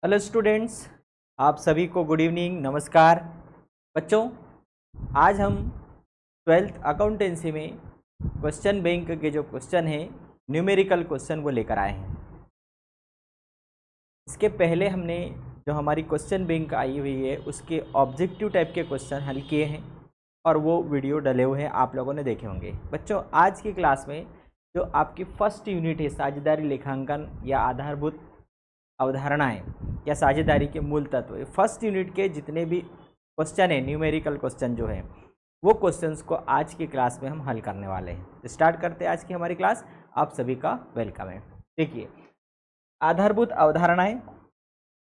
Hello students, आप सभी को गुड इवनिंग, नमस्कार। बच्चों, आज हम ट्वेल्थ अकाउंटेंसी में क्वेश्चन बैंक के जो क्वेश्चन हैं, न्यूमेरिकल क्वेश्चन वो लेकर आए हैं। इसके पहले हमने जो हमारी क्वेश्चन बैंक आई हुई है उसके ऑब्जेक्टिव टाइप के क्वेश्चन हल किए हैं और वो वीडियो डले हुए हैं, आप लोगों ने देखे होंगे। बच्चों, आज की क्लास में जो आपकी फर्स्ट यूनिट है साझेदारी लेखांकन या आधारभूत अवधारणाएं या साझेदारी के मूल तत्व, फर्स्ट यूनिट के जितने भी क्वेश्चन है, न्यूमेरिकल क्वेश्चन जो है, वो क्वेश्चंस को आज की क्लास में हम हल करने वाले हैं। तो स्टार्ट करते हैं आज की हमारी क्लास। आप सभी का वेलकम है। देखिए, आधारभूत अवधारणाएं।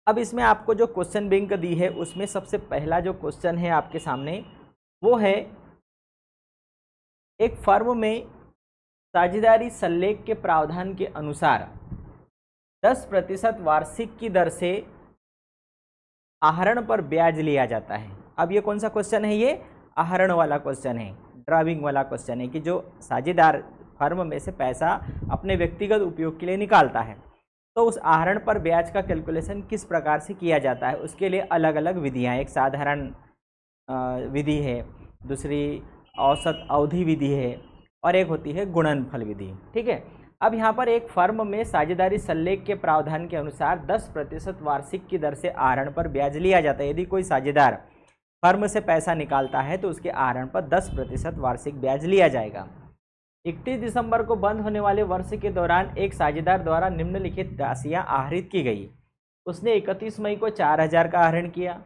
अब इसमें आपको जो क्वेश्चन बैंक दी है उसमें सबसे पहला जो क्वेश्चन है आपके सामने वो है, एक फर्म में साझेदारी सल्लेख के प्रावधान के अनुसार 10% वार्षिक की दर से आहरण पर ब्याज लिया जाता है। अब ये कौन सा क्वेश्चन है? ये आहरण वाला क्वेश्चन है, ड्राइविंग वाला क्वेश्चन है कि जो साझेदार फर्म में से पैसा अपने व्यक्तिगत उपयोग के लिए निकालता है तो उस आहरण पर ब्याज का कैलकुलेशन किस प्रकार से किया जाता है। उसके लिए अलग अलग विधियां, एक साधारण विधि है, दूसरी औसत अवधि विधि है और एक होती है गुणनफल विधि। ठीक है। अब यहाँ पर एक फर्म में साझेदारी सल्लेख के प्रावधान के अनुसार 10% वार्षिक की दर से आहरण पर ब्याज लिया जाता है। यदि कोई साझेदार फर्म से पैसा निकालता है तो उसके आहरण पर 10% वार्षिक ब्याज लिया जाएगा। 31 दिसंबर को बंद होने वाले वर्ष के दौरान एक साझेदार द्वारा निम्नलिखित राशियां आहरित की गई। उसने 31 मई को 4,000 का आहरण किया,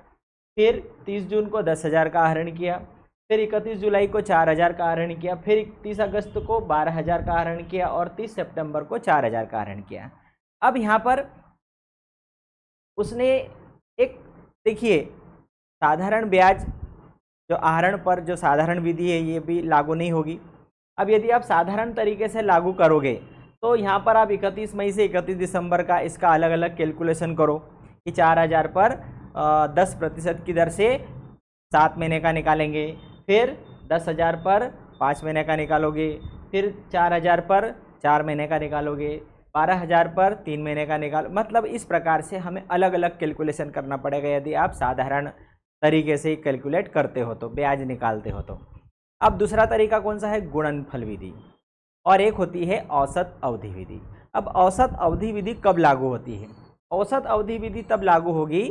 फिर 30 जून को 10,000 का आहरण किया, फिर 31 जुलाई को 4,000 का आहरण किया, फिर 31 अगस्त को 12,000 का आहरण किया और 30 सितंबर को 4,000 का आहरण किया। अब यहाँ पर उसने एक, देखिए, साधारण ब्याज जो आहरण पर जो साधारण विधि है ये भी लागू नहीं होगी। अब यदि आप साधारण तरीके से लागू करोगे तो यहाँ पर आप 31 मई से 31 दिसंबर का इसका अलग अलग कैलकुलेशन करो कि 4,000 पर 10% की दर से 7 महीने का निकालेंगे, फिर 10,000 पर 5 महीने का निकालोगे, फिर 4,000 पर 4 महीने का निकालोगे, 12,000 पर 3 महीने का निकालो। मतलब इस प्रकार से हमें अलग अलग कैलकुलेशन करना पड़ेगा यदि आप साधारण तरीके से कैलकुलेट करते हो तो, ब्याज निकालते हो तो। अब दूसरा तरीका कौन सा है? गुणनफल विधि, और एक होती है औसत अवधि विधि। अब औसत अवधि विधि कब लागू होती है? औसत अवधि विधि तब लागू होगी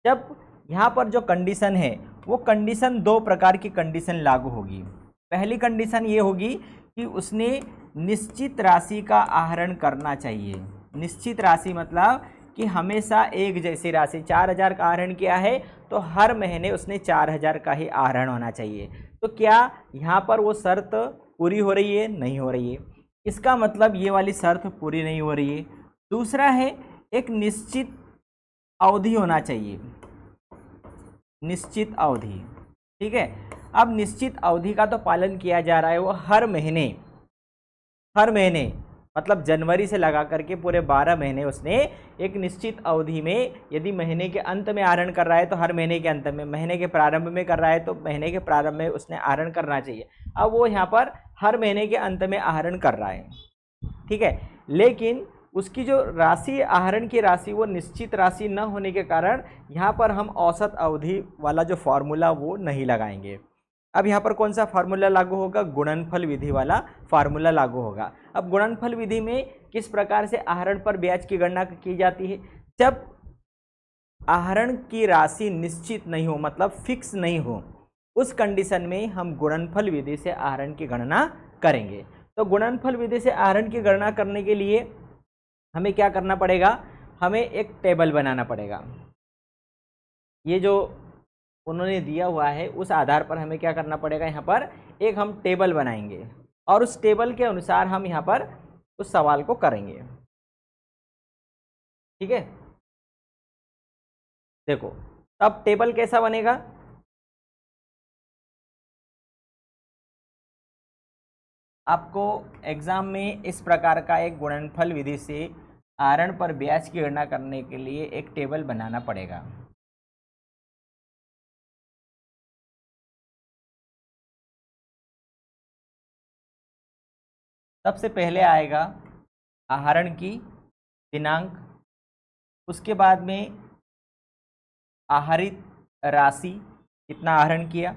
जब यहाँ पर जो कंडीशन है वो कंडीशन, दो प्रकार की कंडीशन लागू होगी। पहली कंडीशन ये होगी कि उसने निश्चित राशि का आहरण करना चाहिए। निश्चित राशि मतलब कि हमेशा एक जैसी राशि, 4,000 का आहरण किया है तो हर महीने उसने 4,000 का ही आहरण होना चाहिए। तो क्या यहाँ पर वो शर्त पूरी हो रही है? नहीं हो रही है। इसका मतलब ये वाली शर्त पूरी नहीं हो रही है। दूसरा है, एक निश्चित अवधि होना चाहिए, निश्चित अवधि। ठीक है। अब निश्चित अवधि का तो पालन किया जा रहा है, वो हर महीने, हर महीने मतलब जनवरी से लगा करके पूरे 12 महीने उसने एक निश्चित अवधि में, यदि महीने के अंत में आहरण कर रहा है तो हर महीने के अंत में, महीने के प्रारंभ में कर रहा है तो महीने के प्रारंभ में उसने आहरण करना चाहिए। अब वो यहाँ पर हर महीने के अंत में आहरण कर रहा है। ठीक है। लेकिन उसकी जो राशि, आहरण की राशि, वो निश्चित राशि न होने के कारण यहाँ पर हम औसत अवधि वाला जो फॉर्मूला वो नहीं लगाएंगे। अब यहाँ पर कौन सा फार्मूला लागू होगा? गुणनफल विधि वाला फार्मूला लागू होगा। अब गुणनफल विधि में किस प्रकार से आहरण पर ब्याज की गणना की जाती है? जब आहरण की राशि निश्चित नहीं हो, मतलब फिक्स नहीं हो, उस कंडीशन में हम गुणनफल विधि से आहरण की गणना करेंगे। तो गुणनफल विधि से आहरण की गणना करने के लिए हमें क्या करना पड़ेगा? हमें एक टेबल बनाना पड़ेगा। ये जो उन्होंने दिया हुआ है उस आधार पर हमें क्या करना पड़ेगा? यहाँ पर एक हम टेबल बनाएंगे और उस टेबल के अनुसार हम यहाँ पर उस सवाल को करेंगे। ठीक है। देखो, अब टेबल कैसा बनेगा? आपको एग्जाम में इस प्रकार का एक गुणनफल विधि से आहरण पर ब्याज की गणना करने के लिए एक टेबल बनाना पड़ेगा। सबसे पहले आएगा आहरण की दिनांक, उसके बाद में आहरित राशि कितना आहरण किया,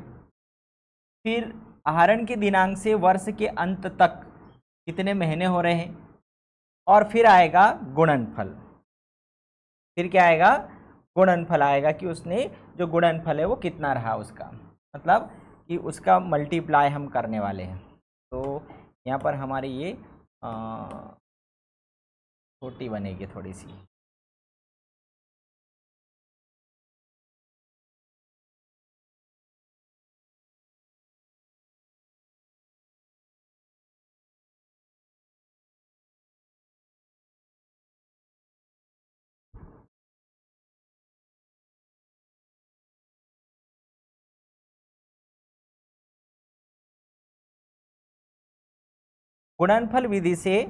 फिर आहरण के दिनांक से वर्ष के अंत तक कितने महीने हो रहे हैं, और फिर आएगा गुणनफल। फिर क्या आएगा, गुणनफल आएगा कि उसने जो गुणनफल है वो कितना रहा उसका, मतलब कि उसका मल्टीप्लाई हम करने वाले हैं। तो यहाँ पर हमारी ये छोटी बनेगी थोड़ी सी। गुणनफल विधि से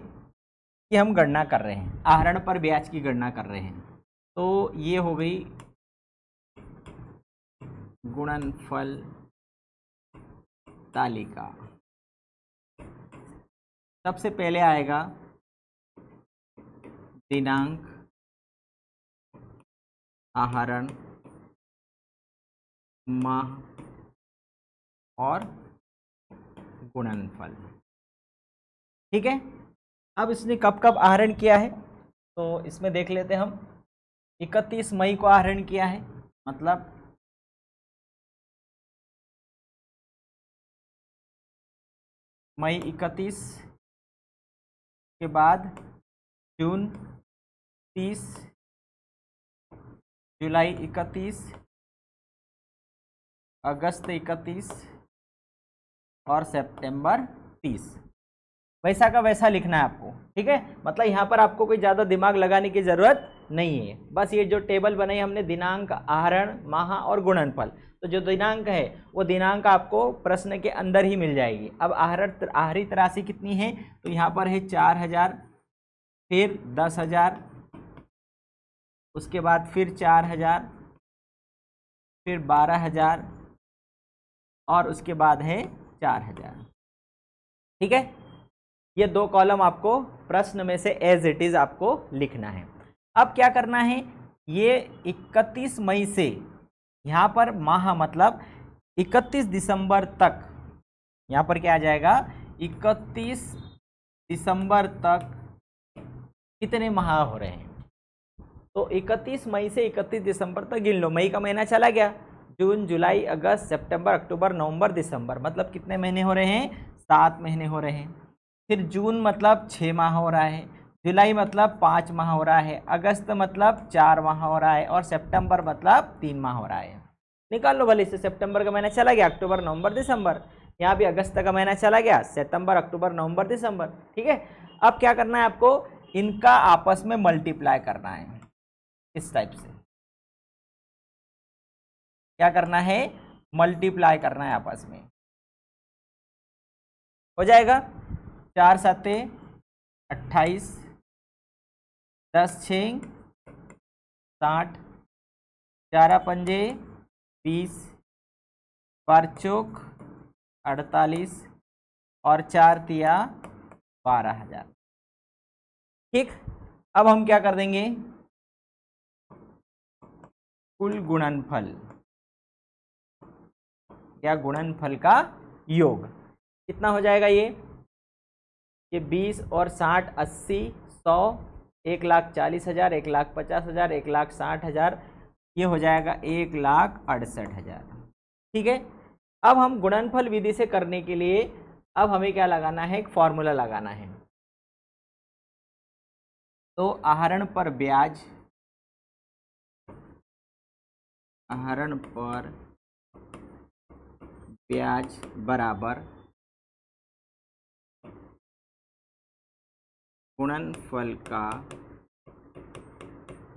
कि हम गणना कर रहे हैं, आहरण पर ब्याज की गणना कर रहे हैं। तो ये हो गई गुणनफल तालिका। सबसे पहले आएगा दिनांक, आहरण, माह और गुणनफल। ठीक है, अब इसने कब कब आहरण किया है तो इसमें देख लेते हैं हम। 31 मई को आहरण किया है, मतलब मई 31 के बाद जून 30, जुलाई 31, अगस्त 31 और सितंबर 30। वैसा का वैसा लिखना है आपको। ठीक है, मतलब यहाँ पर आपको कोई ज़्यादा दिमाग लगाने की ज़रूरत नहीं है। बस ये जो टेबल बनाई हमने, दिनांक, आहरण, माह और गुणनफल, तो जो दिनांक है वो दिनांक आपको प्रश्न के अंदर ही मिल जाएगी। अब आहरित राशि कितनी है तो यहाँ पर है 4000, फिर 10,000, उसके बाद फिर 4000, फिर 12,000 और उसके बाद है 4000। ठीक है, ये दो कॉलम आपको प्रश्न में से एज इट इज आपको लिखना है। अब क्या करना है, ये 31 मई से यहाँ पर माह मतलब 31 दिसंबर तक, यहाँ पर क्या आ जाएगा 31 दिसंबर तक कितने माह हो रहे हैं। तो 31 मई से 31 दिसंबर तक गिन लो। मई का महीना चला गया, जून, जुलाई, अगस्त, सितंबर, अक्टूबर, नवंबर, दिसंबर, मतलब कितने महीने हो रहे हैं, 7 महीने हो रहे हैं। फिर जून मतलब 6 माह हो रहा है, जुलाई मतलब 5 माह हो रहा है, अगस्त मतलब 4 माह हो रहा है और सितंबर मतलब 3 माह हो रहा है। निकाल लो भले से। सितंबर का महीना चला गया, अक्टूबर, नवंबर, दिसंबर। यहाँ भी अगस्त का महीना चला गया, सितंबर, अक्टूबर, नवंबर, दिसंबर। ठीक है, अब क्या करना है आपको, इनका आपस में मल्टीप्लाई करना है। इस टाइप से क्या करना है, मल्टीप्लाई करना है आपस में। हो जाएगा 4 7 28, 10 6 60, 4 पंजे 20, 4 चौक 48 और 4 तिया 12,000। ठीक, अब हम क्या कर देंगे, कुल गुणनफल या गुणनफल का योग कितना हो जाएगा, ये 20 और 60, 80, 100, 1,40,000, 1,50,000, 1,60,000, ये हो जाएगा 1,68,000। ठीक है, अब हम गुणनफल विधि से करने के लिए अब हमें क्या लगाना है, एक फॉर्मूला लगाना है। तो आहरण पर ब्याज, आहरण पर ब्याज बराबर गुणनफल का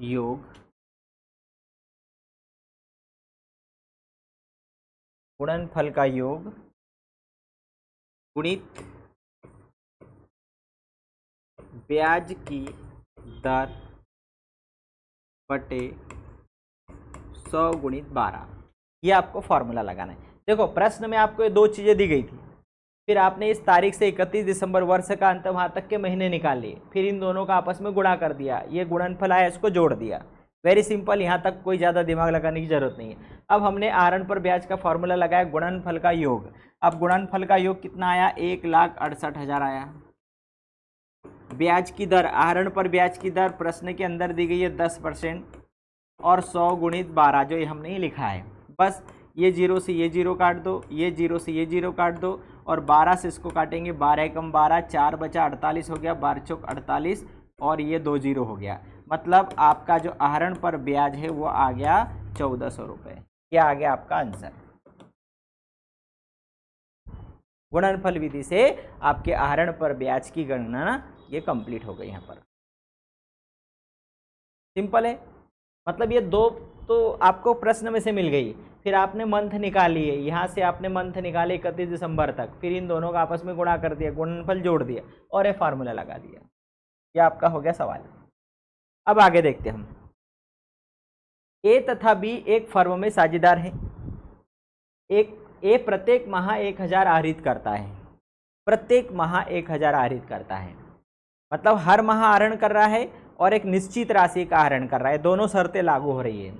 योग, गुणनफल का योग गुणित ब्याज की दर बटे 100 गुणित 12। ये आपको फॉर्मूला लगाना है। देखो प्रश्न में आपको ये दो चीज़ें दी गई थी, फिर आपने इस तारीख से 31 दिसंबर वर्ष का अंत वहाँ तक के महीने निकाल लिए, फिर इन दोनों का आपस में गुणा कर दिया, ये गुणनफल आया, इसको जोड़ दिया। वेरी सिंपल, यहाँ तक कोई ज़्यादा दिमाग लगाने की जरूरत नहीं है। अब हमने आहरण पर ब्याज का फॉर्मूला लगाया गुणनफल का योग। अब गुणनफल का योग कितना आया, 1,68,000 आया। ब्याज की दर, आहरण पर ब्याज की दर प्रश्न के अंदर दी गई है 10% और 100 गुणित 12 जो ये हमने लिखा है। बस ये 0 से ये 0 काट दो, ये 0 से ये 0 काट दो और 12 से इसको काटेंगे, 12 एकम 12, 4 बचा 48 हो गया, 12 चौक 48 और ये 2 0 हो गया। मतलब आपका जो आहरण पर ब्याज है वो आ गया 1400 रुपये। यह आ गया आपका आंसर। गुणनफल विधि से आपके आहरण पर ब्याज की गणना ये कंप्लीट हो गई। यहाँ पर सिंपल है, मतलब ये दो तो आपको प्रश्न में से मिल गई, फिर आपने मंथ निकाली है, यहाँ से आपने मंथ निकाले 31 दिसंबर तक, फिर इन दोनों का आपस में गुणा कर दिया, गुणनफल जोड़ दिया और ये फार्मूला लगा दिया। ये आपका हो गया सवाल। अब आगे देखते हम। ए तथा बी एक फर्म में साझेदार हैं। ए प्रत्येक माह 1000 आहरित करता है, प्रत्येक माह 1000 आहरित करता है, मतलब हर माह आहरण कर रहा है और एक निश्चित राशि का आहरण कर रहा है। दोनों शर्तें लागू हो रही है।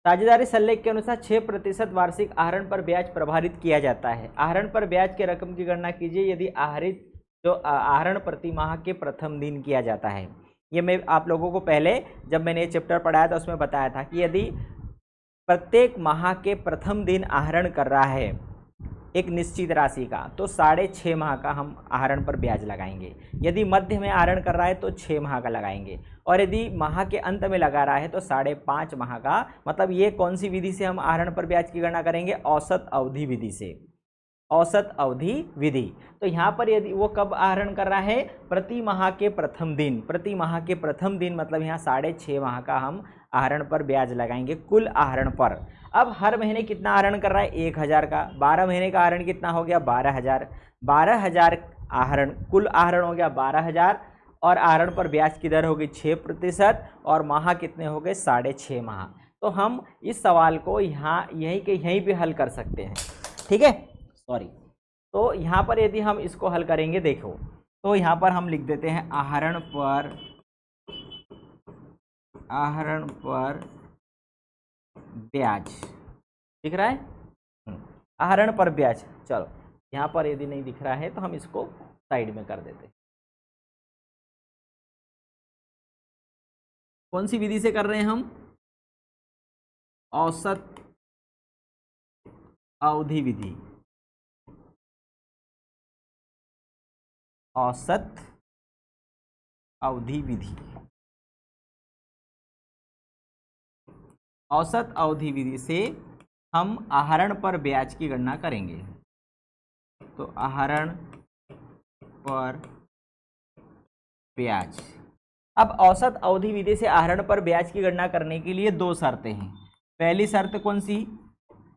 साझेदारी सल्लेख के अनुसार 6% वार्षिक आहरण पर ब्याज प्रभावित किया जाता है। आहरण पर ब्याज के रकम की गणना कीजिए यदि आहरित जो आहरण प्रति माह के प्रथम दिन किया जाता है। ये मैं आप लोगों को पहले जब मैंने ये चैप्टर पढ़ाया था उसमें बताया था कि यदि प्रत्येक माह के प्रथम दिन आहरण कर रहा है एक निश्चित राशि का तो 6.5 माह का हम आहरण पर ब्याज लगाएंगे। यदि मध्य में आहरण कर रहा है तो 6 माह का लगाएंगे और यदि माह के अंत में लगा रहा है तो 5.5 माह का। मतलब ये कौन सी विधि से हम आहरण पर ब्याज की गणना करेंगे, औसत अवधि विधि से, औसत अवधि विधि। तो यहाँ पर यदि वो कब आहरण कर रहा है, प्रति माह के प्रथम दिन, प्रति माह के प्रथम दिन, मतलब यहाँ 6.5 माह का हम आहरण पर ब्याज लगाएंगे कुल आहरण पर। अब हर महीने कितना आहरण कर रहा है, 1000 का, 12 महीने का आहरण कितना हो गया, 12,000, 12,000 आहरण, कुल आहरण हो गया 12,000 और आहरण पर ब्याज की दर होगी 6% और माह कितने हो गए, 6.5 माह। तो हम इस सवाल को यहाँ यहीं पे हल कर सकते हैं, ठीक है, सॉरी। तो यहाँ पर यदि हम इसको हल करेंगे, देखो तो यहाँ पर हम लिख देते हैं आहरण पर ब्याज, दिख रहा है आहरण पर ब्याज। चलो यहाँ पर यदि नहीं दिख रहा है तो हम इसको साइड में कर देते हैं। कौन सी विधि से कर रहे हैं हम, औसत अवधि विधि, औसत अवधि विधि। औसत अवधि विधि से हम आहरण पर ब्याज की गणना करेंगे। तो आहरण पर ब्याज, अब औसत अवधि विधि से आहरण पर ब्याज की गणना करने के लिए 2 शर्तें हैं। पहली शर्त कौन सी,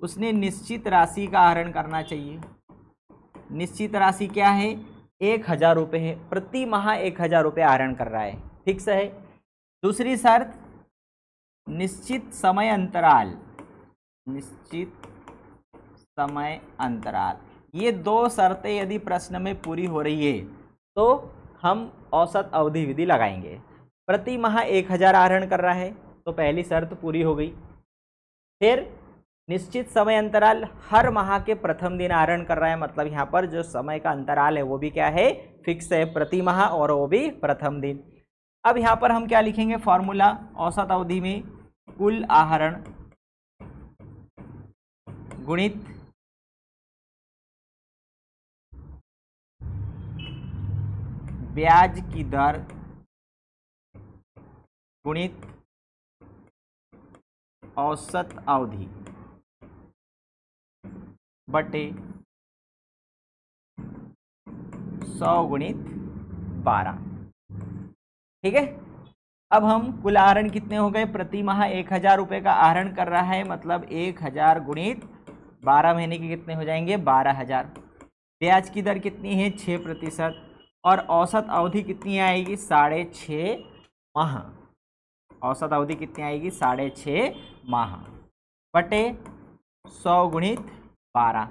उसने निश्चित राशि का आहरण करना चाहिए। निश्चित राशि क्या है, 1000 रुपये है, प्रति माह 1000 रुपये आहरण कर रहा है, फिक्स है। दूसरी शर्त निश्चित समय अंतराल, निश्चित समय अंतराल। ये 2 शर्तें यदि प्रश्न में पूरी हो रही है तो हम औसत अवधि विधि लगाएंगे। प्रति माह 1000 आहरण कर रहा है तो पहली शर्त पूरी हो गई। फिर निश्चित समय अंतराल, हर माह के प्रथम दिन आहरण कर रहा है, मतलब यहाँ पर जो समय का अंतराल है वो भी क्या है, फिक्स है, प्रति माह और वो भी प्रथम दिन। अब यहाँ पर हम क्या लिखेंगे, फॉर्मूला औसत अवधि में कुल आहरण गुणित ब्याज की दर गुणित औसत अवधि बटे 100 गुणित 12, ठीक है। अब हम कुल आहरण कितने हो गए, प्रति माह 1000 रुपये का आहरण कर रहा है, मतलब 1000 गुणित 12 महीने के कितने हो जाएंगे, 12,000। ब्याज की दर कितनी है, 6% और औसत अवधि कितनी आएगी, 6.5 माह। औसत अवधि कितनी आएगी, 6.5 माह बटे 100 गुणित 12।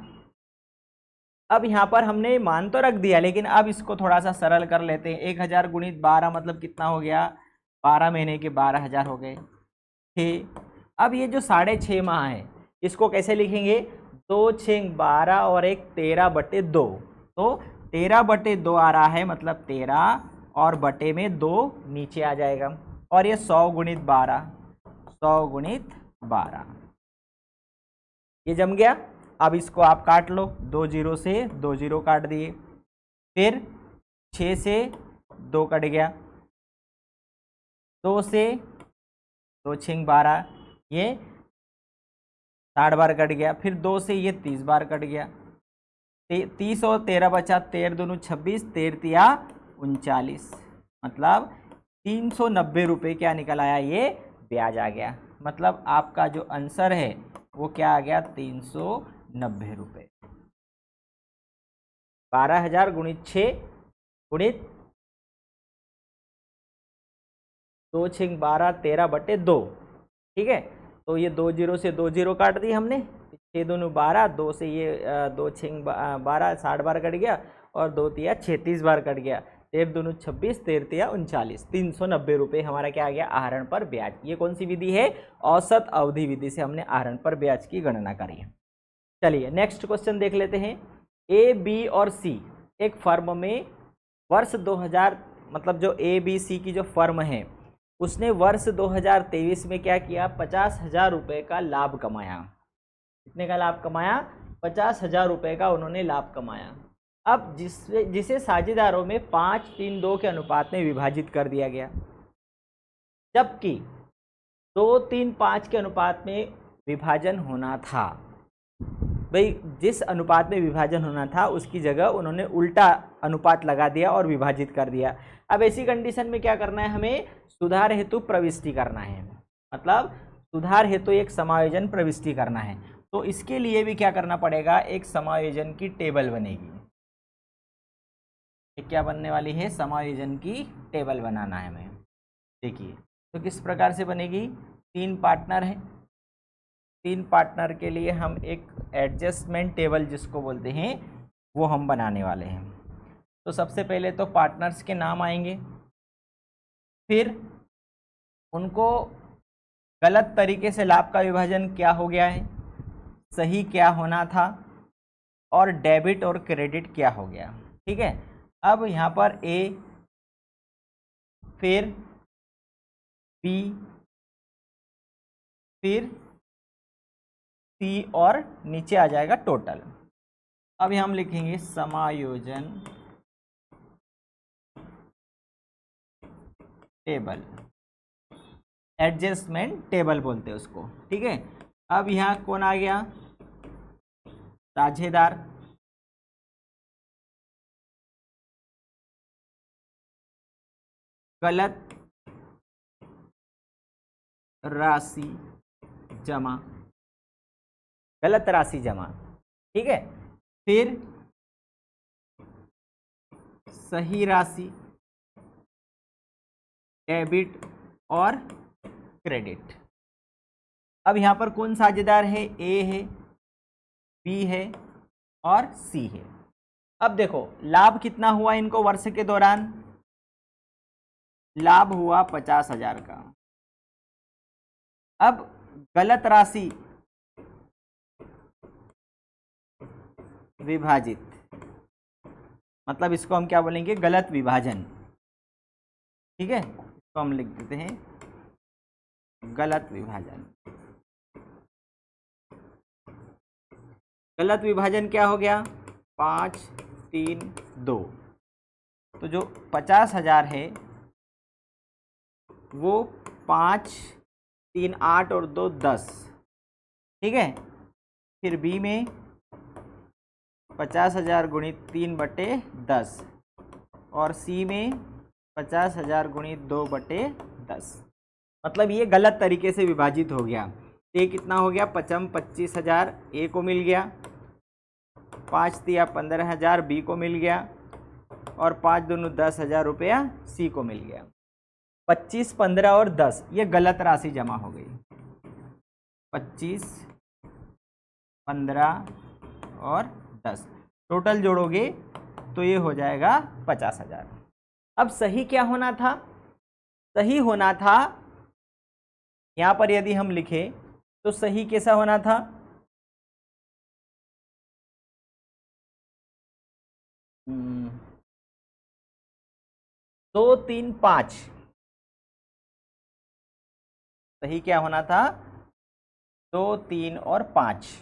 अब यहाँ पर हमने मान तो रख दिया, लेकिन अब इसको थोड़ा सा सरल कर लेते हैं। 1000 गुणित 12 मतलब कितना हो गया, 12 महीने के 12,000 हो गए। 6। अब ये जो 6.5 माह है इसको कैसे लिखेंगे, 2 6 12 और एक 13/2। तो 13/2 आ रहा है, मतलब 13 और बटे में 2 नीचे आ जाएगा, और ये 100 गुणित 12, 100 गुणित 12 ये जम गया। अब इसको आप काट लो, 2 0 से 2 0 काट दिए, फिर 6 से 2 कट गया, 2 से 2 6 12 ये 60 बार कट गया, फिर 2 से ये 30 बार कट गया, 30 और 13 बचा, 13 दूनी 26, 13 तिया 39, मतलब 390 रुपये क्या निकल आया, ये ब्याज आ गया। मतलब आपका जो आंसर है वो क्या आ गया, 390 रुपये। 12,000 गुणित 6 गुणित 2 6 12 13/2, ठीक है। तो ये 2 0 से 2 0 काट दी हमने, 6 दूनी 12, 2 से ये 2 6 12 60 बार कट गया, और 2 तिया 36 बार कट गया, 13 दूनी 26, 13 तिया 39, 390 रुपये हमारा क्या आ गया, आहरण पर ब्याज। ये कौन सी विधि है, औसत अवधि विधि से हमने आहरण पर ब्याज की गणना करी है। चलिए नेक्स्ट क्वेश्चन देख लेते हैं। ए बी और सी एक फर्म में वर्ष 2000, मतलब जो ए बी सी की जो फर्म है उसने वर्ष 2023 में क्या किया, 50,000 रुपये का लाभ कमाया। कितने का लाभ कमाया, 50,000 रुपये का उन्होंने लाभ कमाया। अब जिसे साझेदारों में 5-3-2 के अनुपात में विभाजित कर दिया गया, जबकि 2-3-5 के अनुपात में विभाजन होना था। भाई जिस अनुपात में विभाजन होना था उसकी जगह उन्होंने उल्टा अनुपात लगा दिया और विभाजित कर दिया। अब ऐसी कंडीशन में क्या करना है, हमें सुधार हेतु प्रविष्टि करना है, मतलब सुधार हेतु एक समायोजन प्रविष्टि करना है। तो इसके लिए भी क्या करना पड़ेगा, एक समायोजन की टेबल बनेगी। एक क्या बनने वाली है, समायोजन की टेबल बनाना है हमें। देखिए तो किस प्रकार से बनेगी, 3 पार्टनर हैं, 3 पार्टनर के लिए हम एक एडजस्टमेंट टेबल जिसको बोलते हैं वो हम बनाने वाले हैं। तो सबसे पहले तो पार्टनर्स के नाम आएंगे, फिर उनको गलत तरीके से लाभ का विभाजन क्या हो गया है, सही क्या होना था, और डेबिट और क्रेडिट क्या हो गया, ठीक है। अब यहाँ पर ए, फिर बी, फिर सी, और नीचे आ जाएगा टोटल। अब हम लिखेंगे समायोजन टेबल, एडजस्टमेंट टेबल बोलते हैं उसको, ठीक है। अब यहाँ कौन आ गया, साझेदार, गलत राशि जमा, गलत राशि जमा, ठीक है। फिर सही राशि, डेबिट और क्रेडिट। अब यहाँ पर कौन साझेदार है, ए है, बी है और सी है। अब देखो लाभ कितना हुआ इनको वर्ष के दौरान, लाभ हुआ 50,000 का। अब गलत राशि विभाजित, मतलब इसको हम क्या बोलेंगे, गलत विभाजन, ठीक है। इसको हम लिख देते हैं गलत विभाजन। गलत विभाजन क्या हो गया, 5 3 2। तो जो 50,000 है वो 5 3 8 और 2 10, ठीक है। फिर बी में 50,000 गुणित 3/10, और सी में 50,000 गुणित 2/10, मतलब ये गलत तरीके से विभाजित हो गया। ये कितना हो गया, 25,000 ए को मिल गया, 5 तिया 15,000 बी को मिल गया, और 5 दूनी 10,000 रुपया सी को मिल गया। 25 15 और 10 ये गलत राशि जमा हो गई, 25 15 और 10 टोटल जोड़ोगे तो ये हो जाएगा 50,000। अब सही क्या होना था, सही होना था यहाँ पर यदि हम लिखें तो सही कैसा होना था, 2 3 5, सही क्या होना था, 2 3 और 5।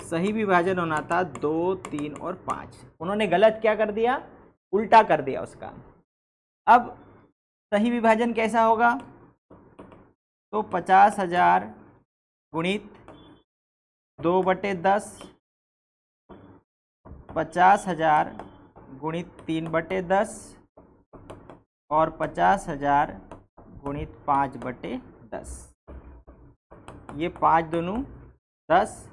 सही विभाजन होना था 2 3 और 5। उन्होंने गलत क्या कर दिया, उल्टा कर दिया उसका। अब सही विभाजन कैसा होगा, तो 50,000 गुणित 2/10, 50,000 गुणित 3/10 और 50,000 गुणित 5/10। ये 5 दोनों 10,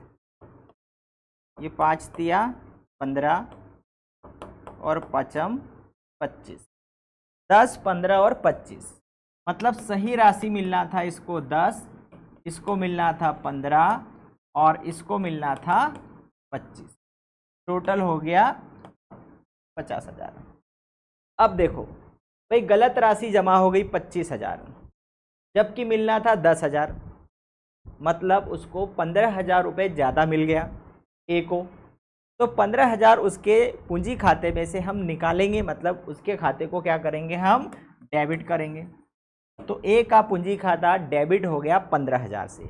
ये 5 तिया 15 और 5m 25, 10 15 और 25। मतलब सही राशि मिलना था इसको 10, इसको मिलना था 15 और इसको मिलना था 25। टोटल हो गया 50,000। अब देखो भाई, गलत राशि जमा हो गई 25,000, जबकि मिलना था 10,000, मतलब उसको 15,000 रुपये ज़्यादा मिल गया ए को। तो 15,000 उसके पूंजी खाते में से हम निकालेंगे, मतलब उसके खाते को क्या करेंगे, हम डेबिट करेंगे। तो ए का पूंजी खाता डेबिट हो गया 15,000 से।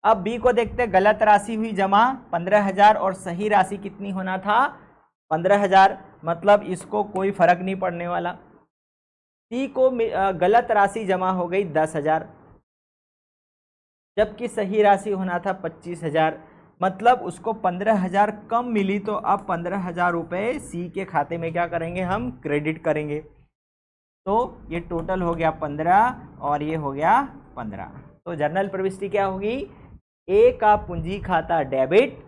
अब बी को देखते, गलत राशि हुई जमा 15,000 और सही राशि कितनी होना था, 15,000, मतलब इसको कोई फर्क नहीं पड़ने वाला। सी को गलत राशि जमा हो गई 10,000, जबकि सही राशि होना था 25,000, मतलब उसको 15,000 कम मिली। तो अब 15,000 रुपये सी के खाते में क्या करेंगे, हम क्रेडिट करेंगे। तो ये टोटल हो गया 15 और ये हो गया 15। तो जर्नल प्रविष्टि क्या होगी, ए का पूंजी खाता डेबिट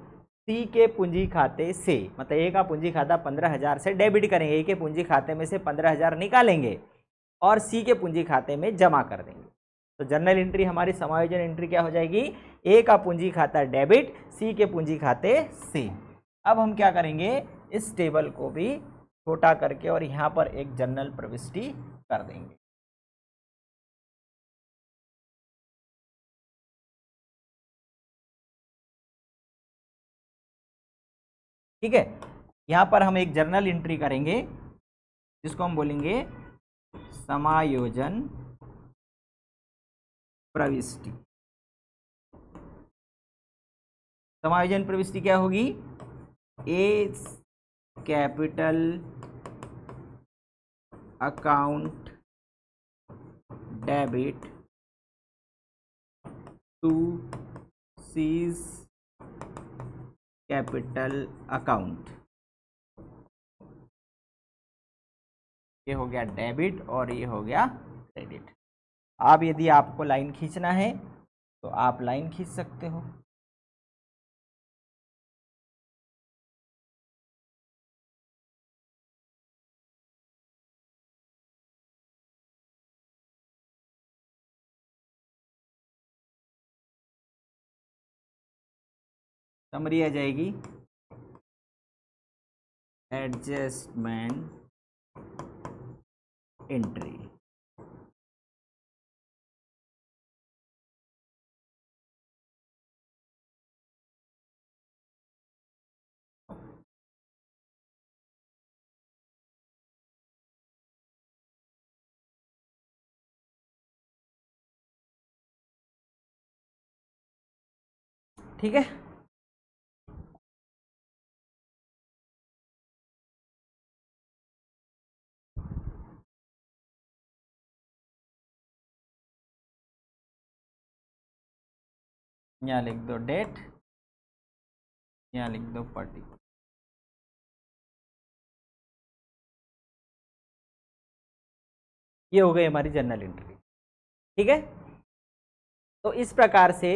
सी के पूंजी खाते से, मतलब ए का पूंजी खाता 15,000 से डेबिट करेंगे, ए के पूंजी खाते में से 15,000 निकालेंगे और सी के पूंजी खाते में जमा कर देंगे। तो जर्नल एंट्री हमारी समायोजन एंट्री क्या हो जाएगी, ए का पूंजी खाता डेबिट सी के पूंजी खाते से। अब हम क्या करेंगे, इस टेबल को भी छोटा करके और यहाँ पर एक जर्नल प्रविष्टि कर देंगे। ठीक है, यहाँ पर हम एक जर्नल एंट्री करेंगे जिसको हम बोलेंगे समायोजन प्रविष्टि। समायोजन प्रविष्टि क्या होगी, A capital account debit to C's capital account. ये हो गया डेबिट और ये हो गया क्रेडिट। अब यदि आपको लाइन खींचना है तो आप लाइन खींच सकते हो। समरी आ जाएगी, एडजस्टमेंट एंट्री। ठीक है, यहाँ लिख दो डेट, यहाँ लिख दो पर्टिकुलर। ये हो गई हमारी जर्नल एंट्री। ठीक है, तो इस प्रकार से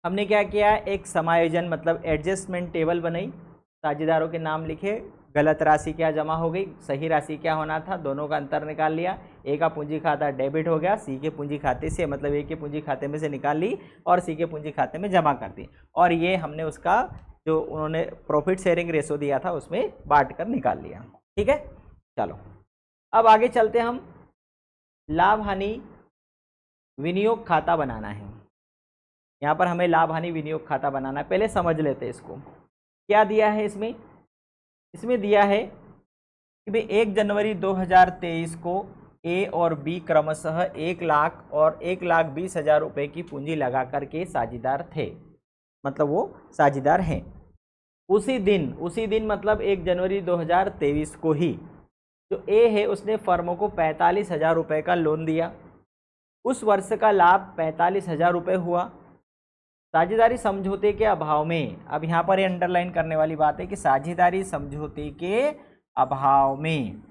हमने क्या किया, एक समायोजन मतलब एडजस्टमेंट टेबल बनाई साझेदारों के नाम लिखे, गलत राशि क्या जमा हो गई, सही राशि क्या होना था, दोनों का अंतर निकाल लिया। ए का पूंजी खाता डेबिट हो गया, सी के पूंजी खाते से, मतलब ए के पूंजी खाते में से निकाल ली और सी के पूंजी खाते में जमा कर दी, और ये हमने उसका जो उन्होंने प्रॉफिट शेयरिंग रेशो दिया था उसमें बांट कर निकाल लिया। ठीक है, चलो अब आगे चलते हम। लाभ हानि विनियोग खाता बनाना है। यहाँ पर हमें लाभ हानि विनियोग खाता बनाना है। पहले समझ लेते हैं इसको, क्या दिया है इसमें। इसमें दिया है कि भाई 1 जनवरी 2023 को ए और बी क्रमशः 1 लाख और 1,20,000 रुपये की पूंजी लगा करके साझेदार थे, मतलब वो साझेदार हैं। उसी दिन मतलब 1 जनवरी 2023 को ही जो ए है उसने फर्मों को 45,000 रुपये का लोन दिया। उस वर्ष का लाभ 45,000 रुपये हुआ। साझेदारी समझौते के अभाव में, अब यहाँ पर अंडरलाइन करने वाली बात है कि साझेदारी समझौते के अभाव में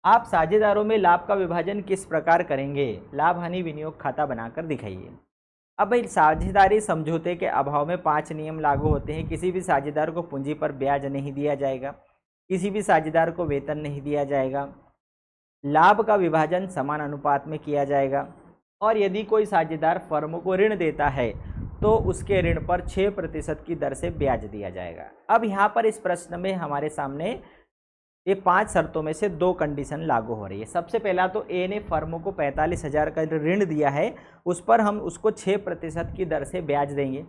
आप साझेदारों में लाभ का विभाजन किस प्रकार करेंगे, लाभ हानि विनियोग खाता बनाकर दिखाइए। अब भाई साझेदारी समझौते के अभाव में 5 नियम लागू होते हैं। किसी भी साझेदार को पूंजी पर ब्याज नहीं दिया जाएगा, किसी भी साझेदार को वेतन नहीं दिया जाएगा, लाभ का विभाजन समान अनुपात में किया जाएगा, और यदि कोई साझेदार फर्म को ऋण देता है तो उसके ऋण पर 6% की दर से ब्याज दिया जाएगा। अब यहाँ पर इस प्रश्न में हमारे सामने ये 5 शर्तों में से 2 कंडीशन लागू हो रही है। सबसे पहला तो ए ने फर्म को 45,000 का ऋण दिया है, उस पर हम उसको 6% की दर से ब्याज देंगे,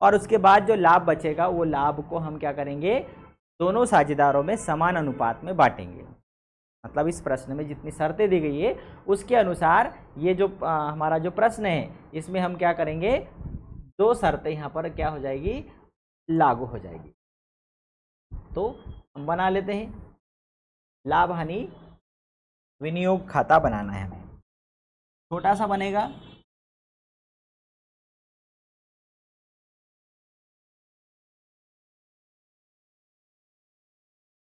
और उसके बाद जो लाभ बचेगा वो लाभ को हम क्या करेंगे, दोनों साझेदारों में समान अनुपात में बांटेंगे। मतलब इस प्रश्न में जितनी शर्तें दी गई है उसके अनुसार ये जो हमारा जो प्रश्न है इसमें हम क्या करेंगे, 2 शर्तें यहाँ पर क्या हो जाएगी, लागू हो जाएगी। तो हम बना लेते हैं, लाभ हानि विनियोग खाता बनाना है हमें। छोटा सा बनेगा,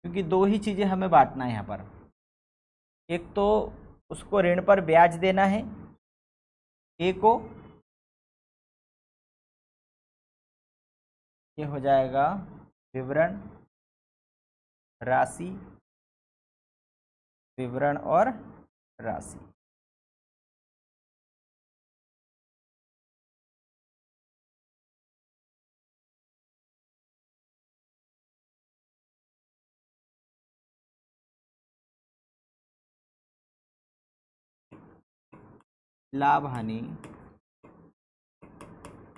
क्योंकि 2 ही चीज़ें हमें बांटना है यहाँ पर। एक तो उसको ऋण पर ब्याज देना है ए को, ये हो जाएगा विवरण राशि, विवरण और राशि। लाभ हानि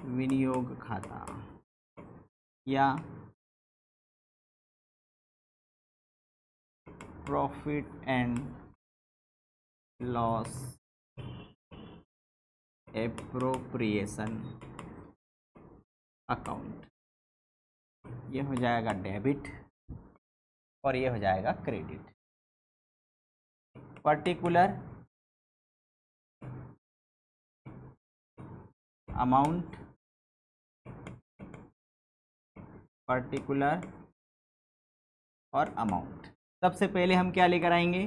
विनियोग खाता या profit and loss appropriation account, ये हो जाएगा डेबिट और ये हो जाएगा क्रेडिट। पर्टिकुलर अमाउंट, पर्टिकुलर और अमाउंट। सबसे पहले हम क्या लेकर आएंगे,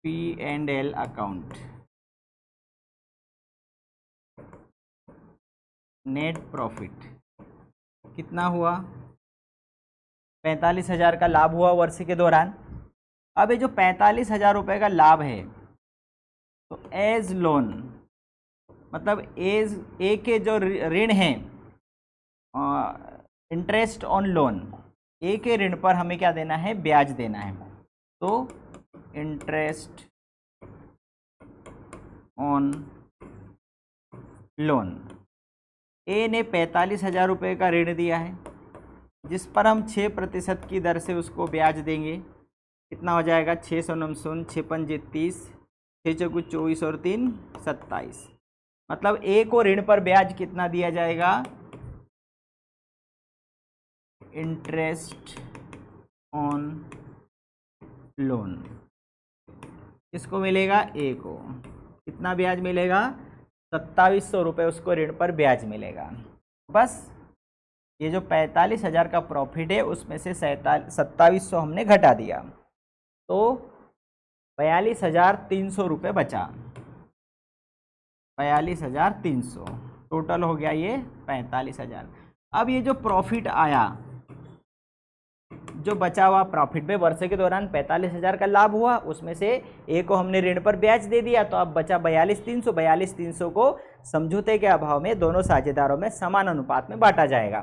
P&L अकाउंट, नेट प्रॉफिट कितना हुआ, 45,000 का लाभ हुआ वर्ष के दौरान। अब ये जो 45,000 रुपये का लाभ है तो एज लोन, मतलब एज ए के जो ऋण हैं, इंटरेस्ट ऑन लोन, ए के ऋण पर हमें क्या देना है, ब्याज देना है। तो इंटरेस्ट ऑन लोन, ए ने 45,000 रुपये का ऋण दिया है जिस पर हम 6% की दर से उसको ब्याज देंगे। कितना हो जाएगा, 609 6 पंजे 30, 6 चौगु 24 और 3 27। मतलब ए को ऋण पर ब्याज कितना दिया जाएगा, इंटरेस्ट ऑन लोन, किसको मिलेगा, ए को। कितना ब्याज मिलेगा, 2700 रुपये उसको ऋण पर ब्याज मिलेगा। बस ये जो 45,000 का प्रॉफिट है उसमें से 2700 हमने घटा दिया तो 42,300 रुपये बचा। 42,300 टोटल हो गया ये 45,000। अब ये जो प्रॉफिट आया, जो बचा हुआ प्रॉफिट में वर्ष के दौरान 45,000 का लाभ हुआ, उसमें से ए को हमने ऋण पर ब्याज दे दिया, तो अब बचा 42,300। 42,300 को समझौते के अभाव में दोनों साझेदारों में समान अनुपात में बांटा जाएगा।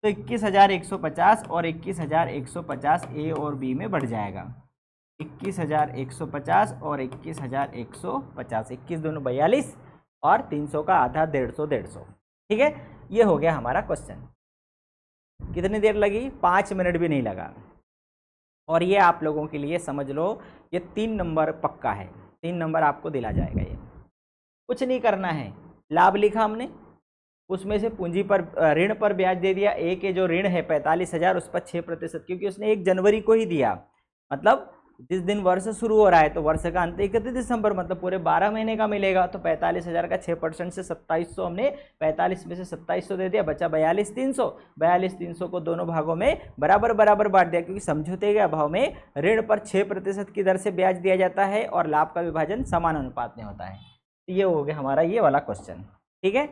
तो 21,150 और 21,150 ए और बी में बढ़ जाएगा। 21,150 और 21,150, 21 दोनों 42 और 300 का आधा 150। ठीक है, ये हो गया हमारा क्वेश्चन। कितनी देर लगी? 5 मिनट भी नहीं लगा। और ये आप लोगों के लिए समझ लो, ये 3 नंबर पक्का है, 3 नंबर आपको दिला जाएगा। ये कुछ नहीं करना है, लाभ लिखा हमने, उसमें से पूंजी पर ऋण पर ब्याज दे दिया। ए के जो ऋण है 45,000, उस पर 6%, क्योंकि उसने 1 जनवरी को ही दिया, मतलब जिस दिन वर्ष शुरू हो रहा है तो वर्ष का अंत 31 दिसंबर, मतलब पूरे 12 महीने का मिलेगा। तो 45,000 का 6% से 2700, हमने 45 में से 2700 दे दिया, बचा 42,300। 42,300 को दोनों भागों में बराबर बराबर बांट दिया, क्योंकि समझौते के अभाव में ऋण पर 6% की दर से ब्याज दिया जाता है और लाभ का विभाजन समान अनुपात में होता है। ये हो गया हमारा ये वाला क्वेश्चन। ठीक है,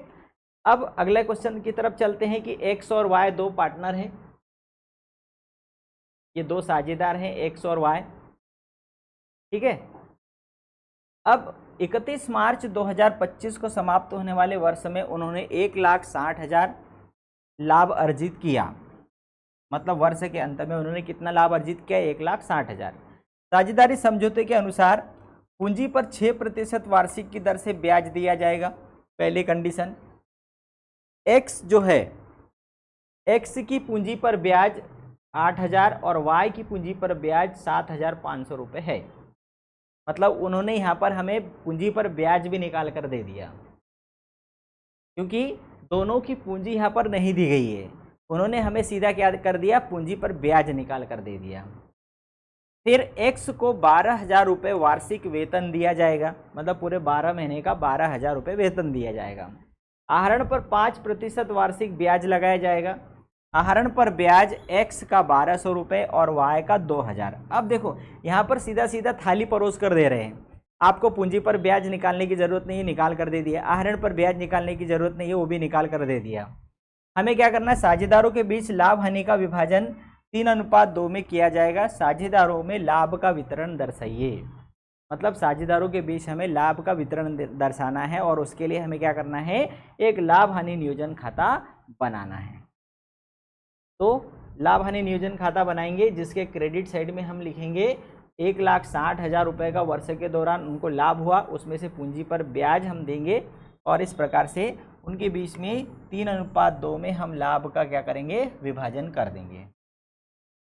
अब अगले क्वेश्चन की तरफ चलते हैं कि एक्स और वाई 2 पार्टनर हैं, ये 2 साझेदार हैं, एक्स और वाई। ठीक है, अब 31 मार्च 2025 को समाप्त होने वाले वर्ष में उन्होंने 1,60,000 लाभ अर्जित किया। मतलब वर्ष के अंत में उन्होंने कितना लाभ अर्जित किया? 1,60,000। साझेदारी समझौते के अनुसार पूंजी पर 6% वार्षिक की दर से ब्याज दिया जाएगा। पहली कंडीशन, एक्स जो है, एक्स की पूंजी पर ब्याज 8,000 और वाई की पूंजी पर ब्याज 7,500 रुपये है। मतलब उन्होंने यहाँ पर हमें पूंजी पर ब्याज भी निकाल कर दे दिया, क्योंकि दोनों की पूंजी यहाँ पर नहीं दी गई है। उन्होंने हमें सीधा क्या कर दिया? पूंजी पर ब्याज निकाल कर दे दिया। फिर एक्स को 12,000 रुपये वार्षिक वेतन दिया जाएगा, मतलब पूरे 12 महीने का 12,000 रुपये वेतन दिया जाएगा। आहरण पर 5% वार्षिक ब्याज लगाया जाएगा। आहरण पर ब्याज एक्स का 1,200 रुपये और वाई का 2,000। अब देखो यहाँ पर सीधा सीधा थाली परोस कर दे रहे हैं, आपको पूंजी पर ब्याज निकालने की ज़रूरत नहीं है, निकाल कर दे दिया। आहरण पर ब्याज निकालने की ज़रूरत नहीं है, वो भी निकाल कर दे दिया। हमें क्या करना है? साझेदारों के बीच लाभ हानि का विभाजन 3:2 में किया जाएगा। साझेदारों में लाभ का वितरण दर्शाइए। मतलब साझेदारों के बीच हमें लाभ का वितरण दर्शाना है, और उसके लिए हमें क्या करना है? एक लाभ हानि नियोजन खाता बनाना है। तो लाभ हानि नियोजन खाता बनाएंगे, जिसके क्रेडिट साइड में हम लिखेंगे 1,60,000 रुपये का वर्ष के दौरान उनको लाभ हुआ, उसमें से पूंजी पर ब्याज हम देंगे, और इस प्रकार से उनके बीच में 3:2 में हम लाभ का क्या करेंगे? विभाजन कर देंगे।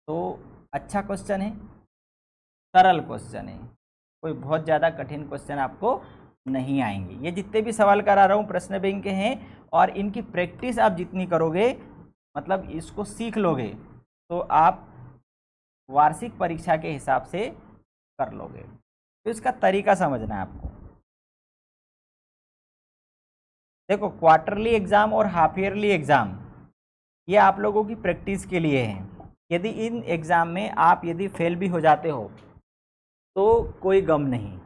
तो अच्छा क्वेश्चन है, सरल क्वेश्चन है, कोई बहुत ज़्यादा कठिन क्वेश्चन आपको नहीं आएंगे। ये जितने भी सवाल करा रहा हूँ प्रश्न बैंक के हैं, और इनकी प्रैक्टिस आप जितनी करोगे, मतलब इसको सीख लोगे, तो आप वार्षिक परीक्षा के हिसाब से कर लोगे। तो इसका तरीका समझना है आपको। देखो, क्वार्टरली एग्ज़ाम और हाफ ईयरली एग्ज़ाम ये आप लोगों की प्रैक्टिस के लिए हैं। यदि इन एग्ज़ाम में आप यदि फेल भी हो जाते हो तो कोई गम नहीं,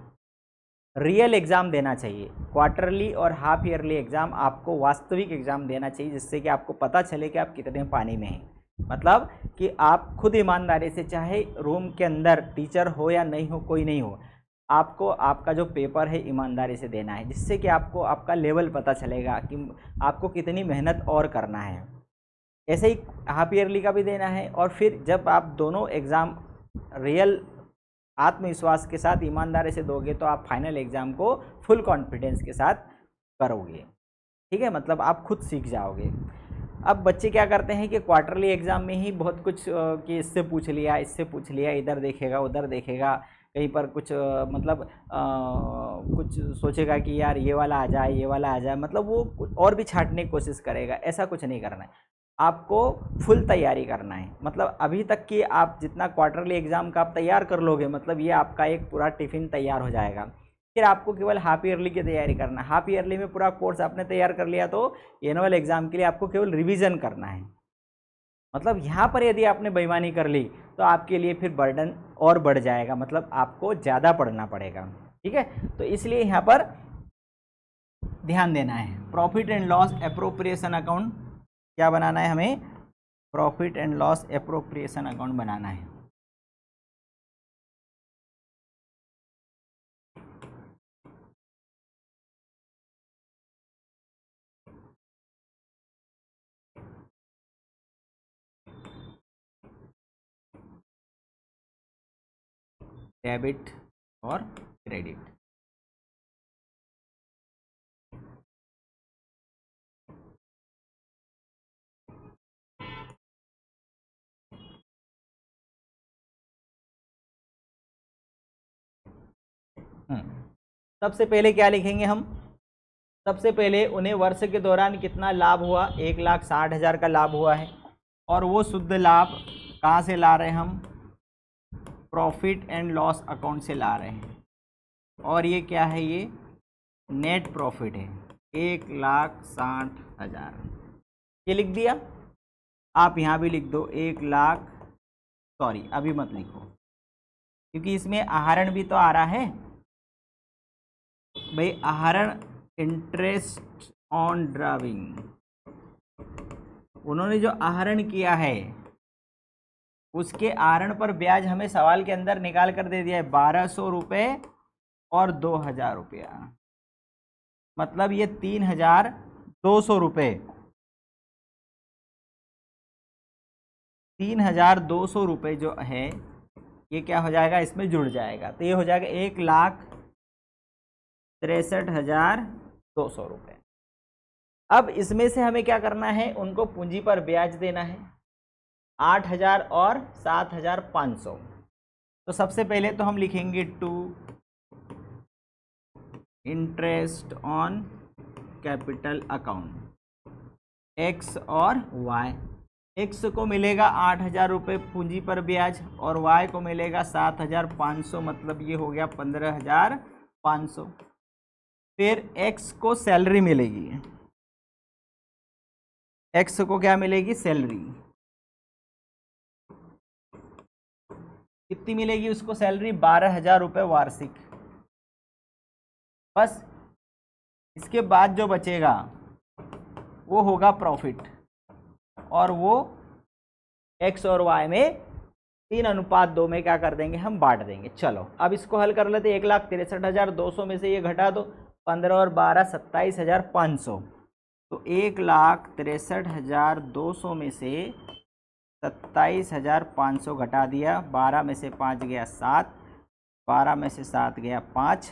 रियल एग्ज़ाम देना चाहिए। क्वार्टरली और हाफ ईयरली एग्ज़ाम आपको वास्तविक एग्ज़ाम देना चाहिए, जिससे कि आपको पता चले कि आप कितने पानी में हैं। मतलब कि आप खुद ईमानदारी से, चाहे रूम के अंदर टीचर हो या नहीं हो, कोई नहीं हो, आपको आपका जो पेपर है ईमानदारी से देना है, जिससे कि आपको आपका लेवल पता चलेगा कि आपको कितनी मेहनत और करना है। ऐसे ही हाफ ईयरली का भी देना है। और फिर जब आप दोनों एग्ज़ाम रियल आत्मविश्वास के साथ ईमानदारी से दोगे, तो आप फाइनल एग्ज़ाम को फुल कॉन्फिडेंस के साथ करोगे। ठीक है, मतलब आप खुद सीख जाओगे। अब बच्चे क्या करते हैं कि क्वार्टरली एग्ज़ाम में ही बहुत कुछ कि इससे पूछ लिया, इससे पूछ लिया, इधर देखेगा उधर देखेगा, कहीं पर कुछ मतलब कुछ सोचेगा कि यार ये वाला आ जाए, ये वाला आ जाए, मतलब वो और भी छांटने की कोशिश करेगा। ऐसा कुछ नहीं करना है, आपको फुल तैयारी करना है। मतलब अभी तक कि आप जितना क्वार्टरली एग्ज़ाम का आप तैयार कर लोगे, मतलब ये आपका एक पूरा टिफ़िन तैयार हो जाएगा। फिर आपको केवल हाफ ईयरली की तैयारी करना है। हाफ ईयरली में पूरा कोर्स आपने तैयार कर लिया, तो एनुअल एग्ज़ाम के लिए आपको केवल रिवीजन करना है। मतलब यहाँ पर यदि आपने बेईमानी कर ली तो आपके लिए फिर बर्डन और बढ़ जाएगा, मतलब आपको ज़्यादा पढ़ना पड़ेगा। ठीक है, तो इसलिए यहाँ पर ध्यान देना है। Profit and loss appropriation account क्या बनाना है हमें? Profit and loss appropriation account बनाना है। डेबिट और क्रेडिट। सबसे पहले क्या लिखेंगे हम? सबसे पहले उन्हें वर्ष के दौरान कितना लाभ हुआ? 1,60,000 का लाभ हुआ है, और वो शुद्ध लाभ कहाँ से ला रहे हैं हम? प्रॉफिट एंड लॉस अकाउंट से ला रहे हैं। और ये क्या है? ये नेट प्रॉफिट है, 1,60,000। ये लिख दिया। आप यहाँ भी लिख दो 1,00,000, सॉरी अभी मत लिखो क्योंकि इसमें आहरण भी तो आ रहा है भाई। आहरण इंटरेस्ट ऑन ड्राविंग, उन्होंने जो आहरण किया है उसके आहरण पर ब्याज हमें सवाल के अंदर निकाल कर दे दिया है 1,200 रुपये और 2,000 रुपया, मतलब ये 3,200 रुपये। 3,200 रुपये जो है ये क्या हो जाएगा? इसमें जुड़ जाएगा, तो ये हो जाएगा 1,63,200 रुपये। अब इसमें से हमें क्या करना है? उनको पूंजी पर ब्याज देना है 8,000 और 7,500। तो सबसे पहले तो हम लिखेंगे to interest on capital account, X और वाई। एक्स को मिलेगा 8,000 रुपये पूंजी पर ब्याज और वाई को मिलेगा 7,500, मतलब ये हो गया 15,500। फिर एक्स को सैलरी मिलेगी, एक्स को क्या मिलेगी? सैलरी। कितनी मिलेगी उसको सैलरी? 12,000 रुपये वार्षिक। बस इसके बाद जो बचेगा वो होगा प्रॉफिट, और वो एक्स और वाई में 3:2 में क्या कर देंगे? हम बांट देंगे। चलो अब इसको हल कर लेते। 1,63,200 में से ये घटा दो, 15 और 12 27,500। तो 1,63,200 में से 27,500 घटा दिया, 12 में से 5 गया 7, 12 में से 7 गया 5,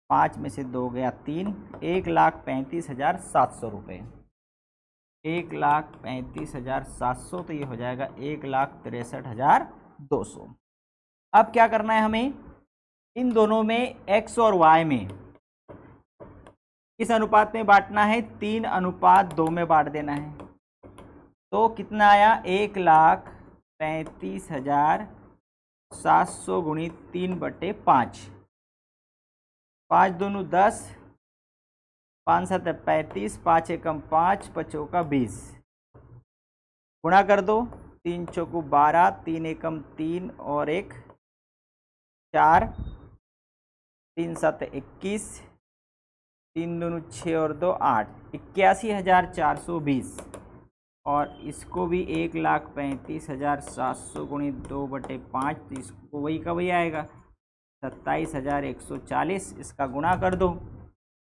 5 में से 2 गया 3, 1,35,700 रुपये। 1,35,700, तो ये हो जाएगा 1,63,200। अब क्या करना है हमें? इन दोनों में एक्स और वाई में किस अनुपात में बांटना है? 3:2 में बांट देना है। तो कितना आया? 1,35,700 गुणित 3/5। 5 दूनी 10, 5 7 35, 5 एकम 5, 5 चौका 20। गुणा कर दो, 3 चौकू 12, 3 एकम 3 और 1 4, 3 7 21, 3 दूनी 6 और 2 8, 81,420। और इसको भी 1,35,700 गुणित 2/5, तो इसको वही का वही आएगा 27,140। इसका गुणा कर दो,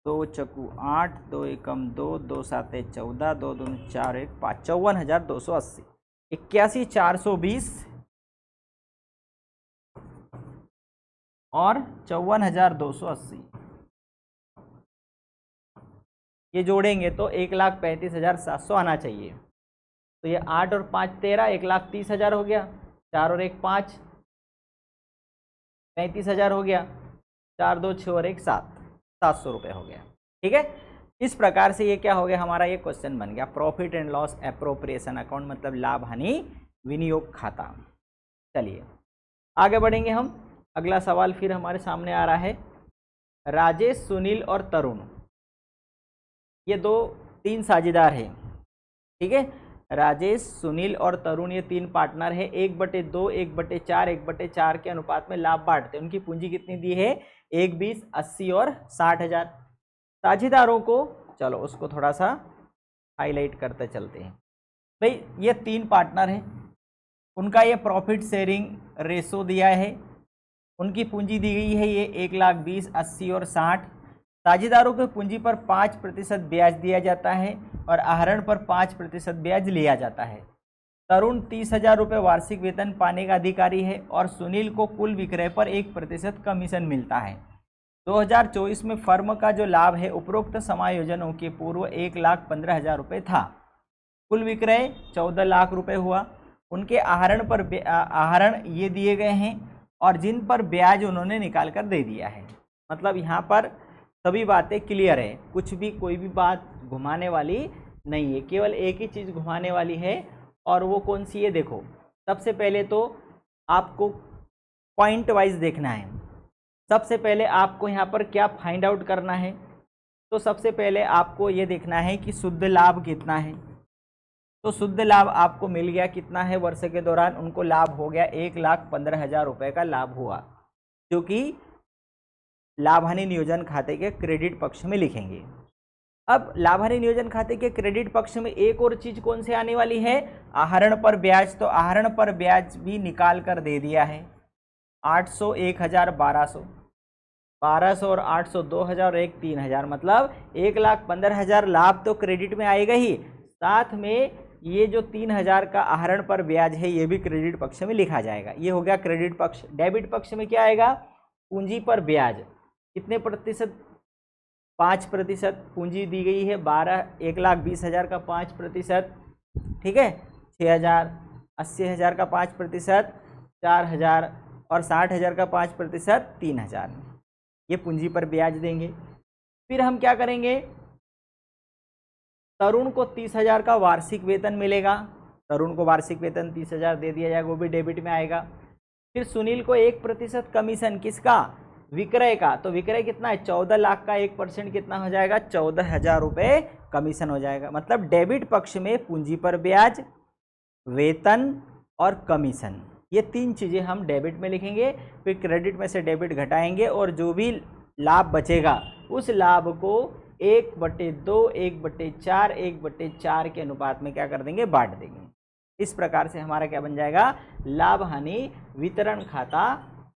2 चौकू 8, 2 एकम 2, 2 7 14, 2 दूनी 4 1 5, 54,280। 81,420 और 54,280 ये जोड़ेंगे तो 1,35,700 आना चाहिए। तो ये 8 और 5 13, 1,30,000 हो गया। 4 और 1 5, 35,000 हो गया। 4 2 6 और 1 7, 700 रुपये हो गया। ठीक है, इस प्रकार से ये क्या हो गया? हमारा ये क्वेश्चन बन गया profit and loss appropriation account, मतलब लाभ हानि विनियोग खाता। चलिए आगे बढ़ेंगे हम। अगला सवाल फिर हमारे सामने आ रहा है। राजेश, सुनील और तरुण, ये 3 साझेदार हैं। ठीक है, राजेश, सुनील और तरुण ये 3 पार्टनर है। 1/2, 1/4, 1/4 के अनुपात में लाभ बांटते हैं। उनकी पूंजी कितनी दी है? 1 20 80 और 60,000। साझेदारों को, चलो उसको थोड़ा सा हाईलाइट करते चलते हैं। भाई ये 3 पार्टनर हैं, उनका ये प्रॉफिट शेयरिंग रेशो दिया है, उनकी पूंजी दी गई है ये 1,20,000, 80 और 60। साझेदारों के पूंजी पर 5% ब्याज दिया जाता है और आहरण पर 5% ब्याज लिया जाता है। तरुण 30,000 रुपये वार्षिक वेतन पाने का अधिकारी है और सुनील को कुल विक्रय पर 1% कमीशन मिलता है। 2024 में फर्म का जो लाभ है उपरोक्त समायोजनों के पूर्व 1,15,000 रुपये था। कुल विक्रय 14 लाख रुपए हुआ। उनके आहरण ये दिए गए हैं और जिन पर ब्याज उन्होंने निकाल कर दे दिया है। मतलब यहाँ पर सभी बातें क्लियर है, कुछ भी कोई भी बात घुमाने वाली नहीं है, केवल एक ही चीज़ घुमाने वाली है और वो कौन सी है। देखो सबसे पहले तो आपको पॉइंट वाइज देखना है। सबसे पहले आपको यहाँ पर क्या फाइंड आउट करना है, तो सबसे पहले आपको ये देखना है कि शुद्ध लाभ कितना है। तो शुद्ध लाभ आपको मिल गया, कितना है वर्ष के दौरान उनको लाभ हो गया 1,15,000 रुपये का लाभ हुआ, जो कि लाभ हानि नियोजन खाते के क्रेडिट पक्ष में लिखेंगे। अब लाभ हानि नियोजन खाते के क्रेडिट पक्ष में एक और चीज कौन से आने वाली है, आहरण पर ब्याज। तो आहरण पर ब्याज भी निकाल कर दे दिया है, 800, 1,000, 1200, 1200 और 800, 2,000 और 3,000, मतलब 1,15,000 लाभ तो क्रेडिट में आएगा ही, साथ में ये जो 3,000 का आहरण पर ब्याज है ये भी क्रेडिट पक्ष में लिखा जाएगा। ये हो गया क्रेडिट पक्ष। डेबिट पक्ष में क्या आएगा, पूंजी पर ब्याज कितने प्रतिशत, 5%। पूंजी दी गई है 1,20,000 का 5%, ठीक है, 6,000, 80,000 का 5%, 4,000 और 60,000 का 5%, 3,000। ये पूंजी पर ब्याज देंगे। फिर हम क्या करेंगे, तरुण को 30,000 का वार्षिक वेतन मिलेगा, तरुण को वार्षिक वेतन 30,000 दे दिया जाएगा, वो भी डेबिट में आएगा। फिर सुनील को 1% कमीशन, किसका, विक्रय का। तो विक्रय कितना है, 14 लाख का 1% कितना हो जाएगा, 14,000 रुपये कमीशन हो जाएगा। मतलब डेबिट पक्ष में पूंजी पर ब्याज, वेतन और कमीशन, ये 3 चीज़ें हम डेबिट में लिखेंगे। फिर क्रेडिट में से डेबिट घटाएंगे और जो भी लाभ बचेगा उस लाभ को 1/2, 1/4, 1/4 के अनुपात में क्या कर देंगे, बांट देंगे। इस प्रकार से हमारा क्या बन जाएगा, लाभ हानि वितरण खाता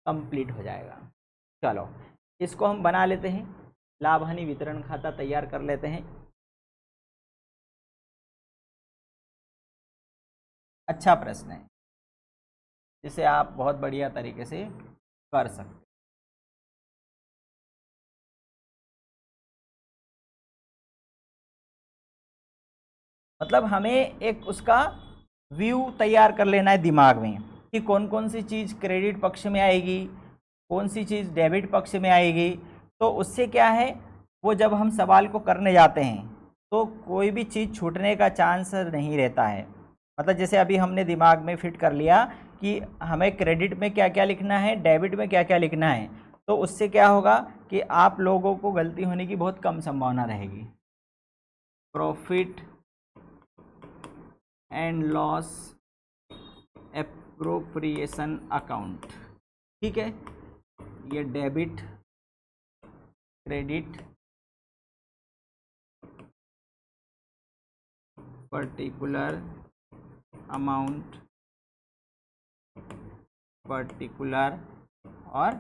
कंप्लीट हो जाएगा। चलो इसको हम बना लेते हैं, लाभ हानि वितरण खाता तैयार कर लेते हैं। अच्छा प्रश्न है, जिसे आप बहुत बढ़िया तरीके से कर सकते। मतलब हमें एक उसका व्यू तैयार कर लेना है दिमाग में कि कौन कौन सी चीज़ क्रेडिट पक्ष में आएगी, कौन सी चीज़ डेबिट पक्ष में आएगी। तो उससे क्या है, वो जब हम सवाल को करने जाते हैं तो कोई भी चीज़ छूटने का चांस नहीं रहता है। मतलब जैसे अभी हमने दिमाग में फिट कर लिया कि हमें क्रेडिट में क्या क्या लिखना है, डेबिट में क्या क्या लिखना है, तो उससे क्या होगा कि आप लोगों को गलती होने की बहुत कम संभावना रहेगी। Profit and loss appropriation account, ठीक है, ये debit, credit, particular amount, particular और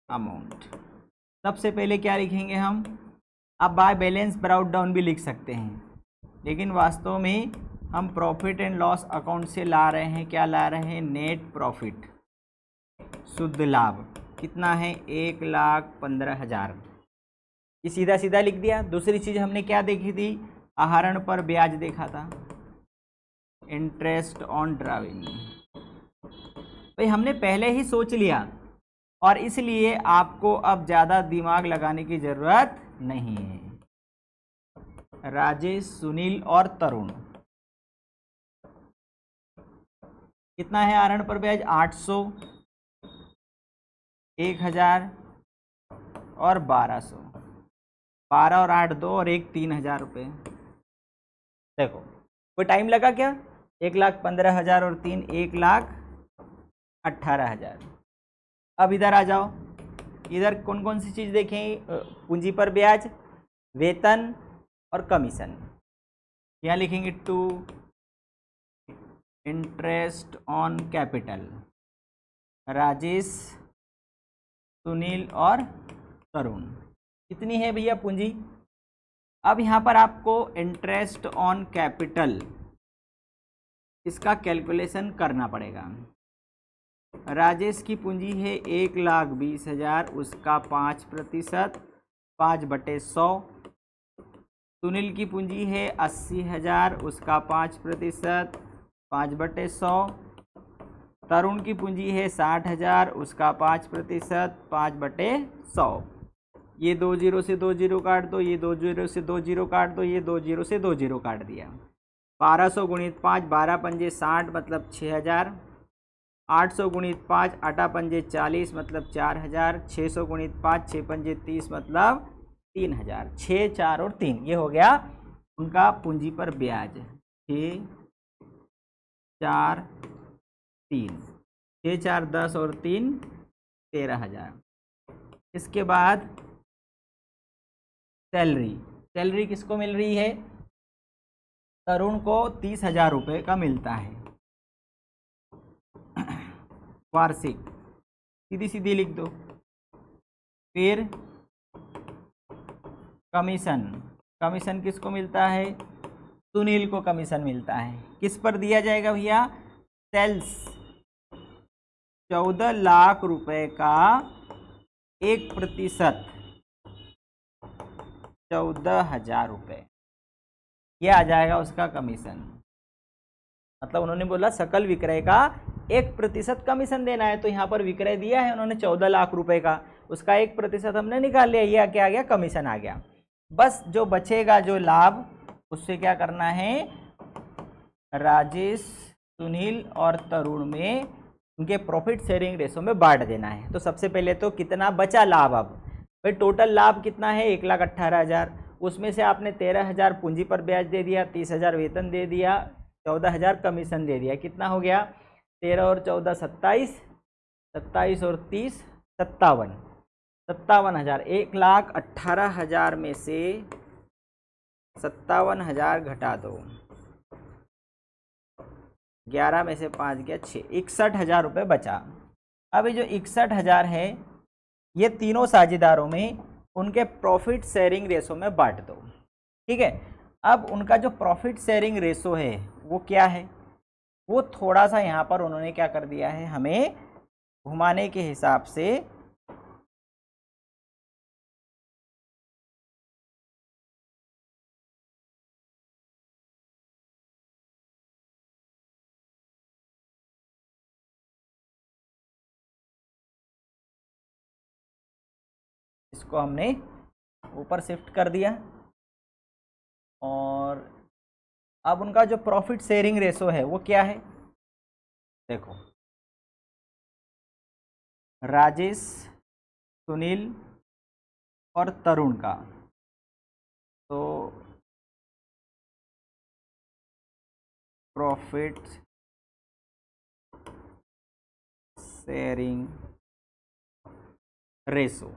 अमाउंट। सबसे पहले क्या लिखेंगे हम, आप बाय बैलेंस ब्राउट डाउन भी लिख सकते हैं, लेकिन वास्तव में हम प्रॉफिट एंड लॉस अकाउंट से ला रहे हैं, क्या ला रहे हैं, नेट प्रॉफिट, शुद्ध लाभ कितना है, 1,15,000। ये सीधा सीधा लिख दिया। दूसरी चीज़ हमने क्या देखी थी, आहरण पर ब्याज देखा था, इंटरेस्ट ऑन ड्राविंग। भाई हमने पहले ही सोच लिया और इसलिए आपको अब ज़्यादा दिमाग लगाने की ज़रूरत नहीं है। राजेश, सुनील और तरुण, कितना है आहरण पर ब्याज, 800, 1,000 और 1200, 12 और 8, 2 और 1, 3,000 रुपये। देखो कोई टाइम लगा क्या, 1,15,000 और 3, 1,18,000। अब इधर आ जाओ, इधर कौन कौन सी चीज़ देखें, पूंजी पर ब्याज, वेतन और कमीशन। क्या लिखेंगे, to interest on capital, Rajesh, Sunil और तरुण। कितनी है भैया पूंजी। अब यहाँ पर आपको इंटरेस्ट ऑन कैपिटल इसका कैलकुलेशन करना पड़ेगा। राजेश की पूंजी है 1,20,000, उसका 5%, 5/100। सुनील की पूंजी है 80,000, उसका 5%, 5/100। तरुण की पूंजी है 60,000, उसका 5%, 5/100। ये 2 जीरो से 2 जीरो काट दो, ये 2 जीरो से 2 जीरो काट दो, ये 2 जीरो से 2 जीरो काट दिया। 1200 गुणित 5, 12 पंजे 60 मतलब 6,000। 800 गुणित 5, 8 पंजे 40 मतलब 4,000। 600 गुणित 5, 6 पंजे 30 मतलब 3,000। 6, 4 और 3 ये हो गया उनका पूंजी पर ब्याज। 6, 4, 3, 6, 4, 10 और 3 13,000। इसके बाद सैलरी, सैलरी किसको मिल रही है, तरुण को 30,000 रुपये का मिलता है वार्षिक, सीधी सीधी लिख दो। फिर कमीशन, कमीशन किसको मिलता है, सुनील को कमीशन मिलता है। किस पर दिया जाएगा भैया, सेल्स, 14 लाख रुपए का 1%, 14,000 रुपये, यह आ जाएगा उसका कमीशन। मतलब उन्होंने बोला सकल विक्रय का 1% कमीशन देना है, तो यहाँ पर विक्रय दिया है उन्होंने 14 लाख रुपए का, उसका 1% हमने निकाल लिया, ये क्या आ गया, कमीशन आ गया। बस जो बचेगा जो लाभ, उससे क्या करना है, राजेश, सुनील और तरुण में उनके प्रॉफिट शेयरिंग रेशो में बांट देना है। तो सबसे पहले तो कितना बचा लाभ, अब भाई टोटल लाभ कितना है 1,18,000, उसमें से आपने 13,000 पूंजी पर ब्याज दे दिया, 30,000 वेतन दे दिया, 14,000 कमीशन दे दिया, कितना हो गया 13 और 14 27, 27 और 30 57, 57,000। 1,18,000 में से 57,000 घटा दो, 11 में से 5 गया 6, 61,000 रुपये बचा। अब ये जो 61,000 है ये तीनों साझेदारों में उनके प्रॉफिट शेयरिंग रेशो में बांट दो, ठीक है। अब उनका जो प्रॉफिट शेयरिंग रेशो है वो क्या है, वो थोड़ा सा यहाँ पर उन्होंने क्या कर दिया है, हमें घुमाने के हिसाब से इसको हमने ऊपर शिफ्ट कर दिया। और अब उनका जो प्रॉफिट शेयरिंग रेशो है वो क्या है, देखो राजेश, सुनील और तरुण का, तो प्रॉफिट शेयरिंग रेशो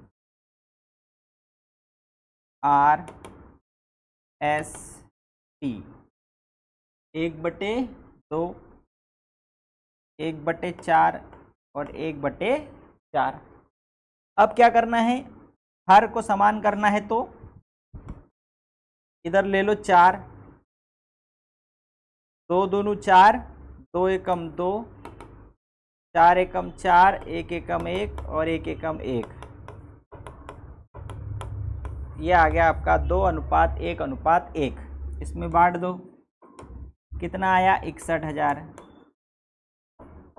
RST 1/2, 1/4 और 1/4। अब क्या करना है, हर को समान करना है, तो इधर ले लो 4, 2 दूनी 4, 2 एकम 2, 4 एकम 4, 1 एकम 1 और 1 एकम 1, ये आ गया आपका 2:1:1। इसमें बांट दो, कितना आया 61,000।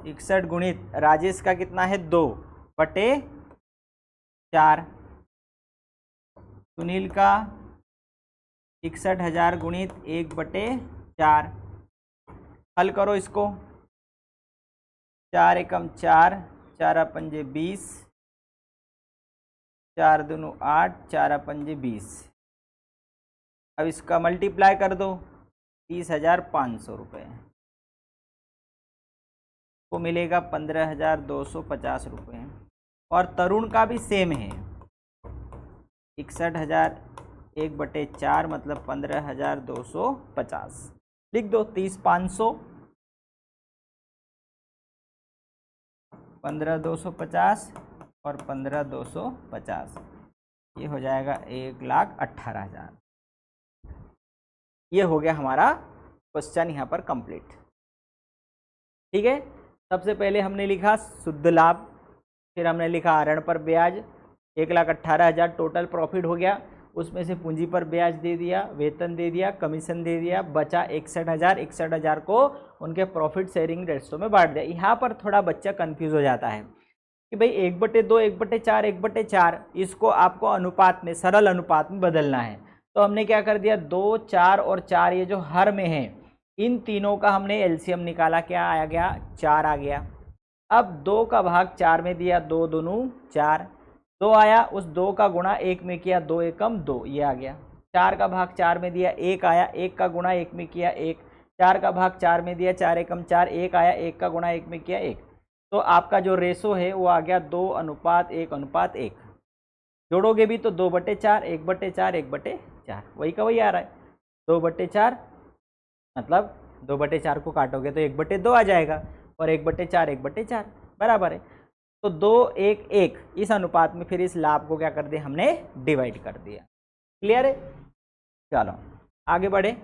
61 गुणित राजेश का कितना है 2/4, सुनील का 61,000 गुणित 1/4। हल करो इसको, 4 एकम 4, 4 पंजे 20, 4 दूनी 8, 4 पंजे 20। अब इसका मल्टीप्लाई कर दो, 30,500 रुपये को मिलेगा 15,250 रुपये। और तरुण का भी सेम है, 61,000 1/4 मतलब 15,250 लिख दो। 30,500 15,250 और 15,250 ये हो जाएगा 1,18,000। ये हो गया हमारा क्वेश्चन यहाँ पर कंप्लीट। ठीक है, सबसे पहले हमने लिखा शुद्ध लाभ, फिर हमने लिखा आहरण पर ब्याज, 1,18,000 टोटल प्रॉफिट हो गया। उसमें से पूंजी पर ब्याज दे दिया, वेतन दे दिया, कमीशन दे दिया, बचा 61,000। 61,000 को उनके प्रॉफिट शेयरिंग रेशो में बांट दिया। यहाँ पर थोड़ा बच्चा कंफ्यूज हो जाता है कि भाई 1/2, 1/4, 1/4 इसको आपको अनुपात में, सरल अनुपात में बदलना है। तो हमने क्या कर दिया, 2, 4 और 4 ये जो हर में है, इन तीनों का हमने एलसीएम निकाला, क्या आ गया, 4 आ गया। अब 2 का भाग 4 में दिया, 2 दूनी 4, 2 आया, उस 2 का गुणा 1 में किया, 2 एकम 2 ये आ गया। 4 का भाग 4 में दिया, 1 आया, 1 का गुणा 1 में किया 1, 4 का भाग 4 में दिया, 4 एकम 4, 1 आया, 1 का गुणा 1 में किया 1। तो आपका जो रेशो है वो आ गया 2:1:1। जोड़ोगे भी तो 2/4, 1/4, 1/4 वही का वही आ रहा है। 2/4 मतलब 2/4 को काटोगे तो 1/2 आ जाएगा, और 1/4 1/4 बराबर है। तो 2:1:1 इस अनुपात में फिर इस लाभ को क्या कर दिया हमने, डिवाइड कर दिया। क्लियर है? चलो आगे बढ़े।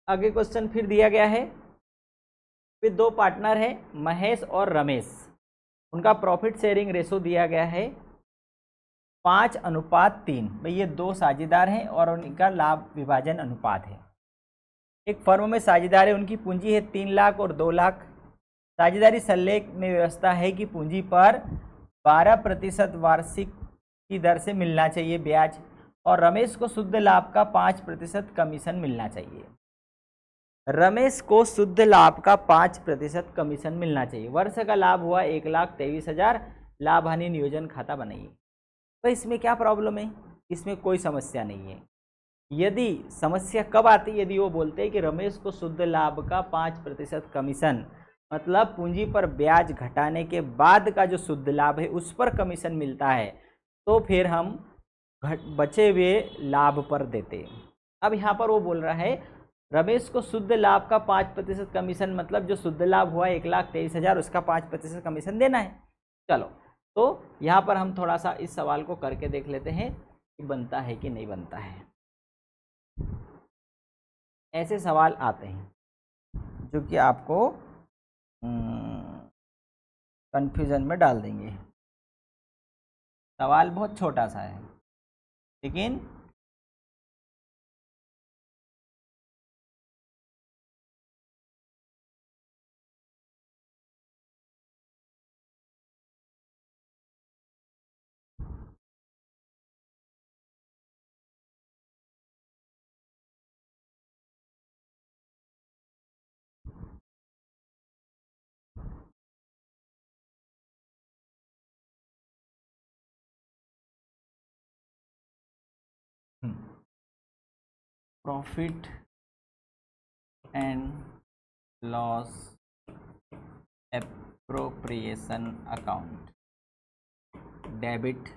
आगे क्वेश्चन फिर दिया गया है, फिर 2 पार्टनर है महेश और रमेश, उनका प्रॉफिट शेयरिंग रेशो दिया गया है 5:3। भाई ये 2 साझेदार हैं और उनका लाभ विभाजन अनुपात है। एक फर्म में साझेदार है, उनकी पूंजी है 3 लाख और 2 लाख। साझेदारी सल्लेख में व्यवस्था है कि पूंजी पर 12% वार्षिक की दर से मिलना चाहिए ब्याज, और रमेश को शुद्ध लाभ का 5% कमीशन मिलना चाहिए। रमेश को शुद्ध लाभ का 5% कमीशन मिलना चाहिए। वर्ष का लाभ हुआ 1,23,000। लाभ हानि नियोजन खाता बनाइए। तो इसमें क्या प्रॉब्लम है, इसमें कोई समस्या नहीं है। यदि समस्या कब आती है, यदि वो बोलते हैं कि रमेश को शुद्ध लाभ का 5% कमीशन, मतलब पूंजी पर ब्याज घटाने के बाद का जो शुद्ध लाभ है उस पर कमीशन मिलता है, तो फिर हम बचे हुए लाभ पर देते हैं। अब यहाँ पर वो बोल रहा है रमेश को शुद्ध लाभ का 5% कमीशन, मतलब जो शुद्ध लाभ हुआ 1,23,000 उसका 5% कमीशन देना है। चलो तो यहाँ पर हम थोड़ा सा इस सवाल को करके देख लेते हैं कि बनता है कि नहीं बनता है। ऐसे सवाल आते हैं जो कि आपको कंफ्यूजन में डाल देंगे। सवाल बहुत छोटा सा है लेकिन profit and loss appropriation account, debit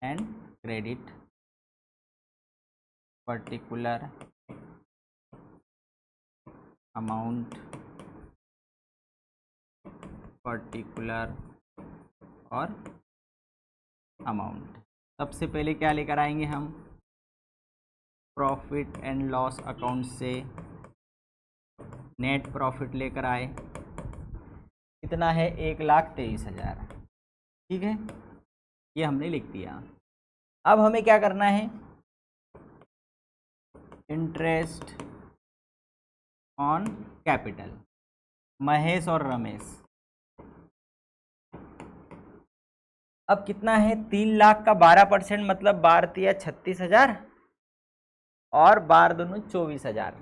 and credit, particular amount, particular और अमाउंट। सबसे पहले क्या लेकर आएंगे हम, प्रॉफिट एंड लॉस अकाउंट से नेट प्रॉफिट लेकर आए, कितना है 1,23,000। ठीक है, ये हमने लिख दिया। अब हमें क्या करना है, इंटरेस्ट ऑन कैपिटल, महेश और रमेश। अब कितना है, 3 लाख का 12% मतलब 12×3 = 36,000 और 12×2 = 24,000।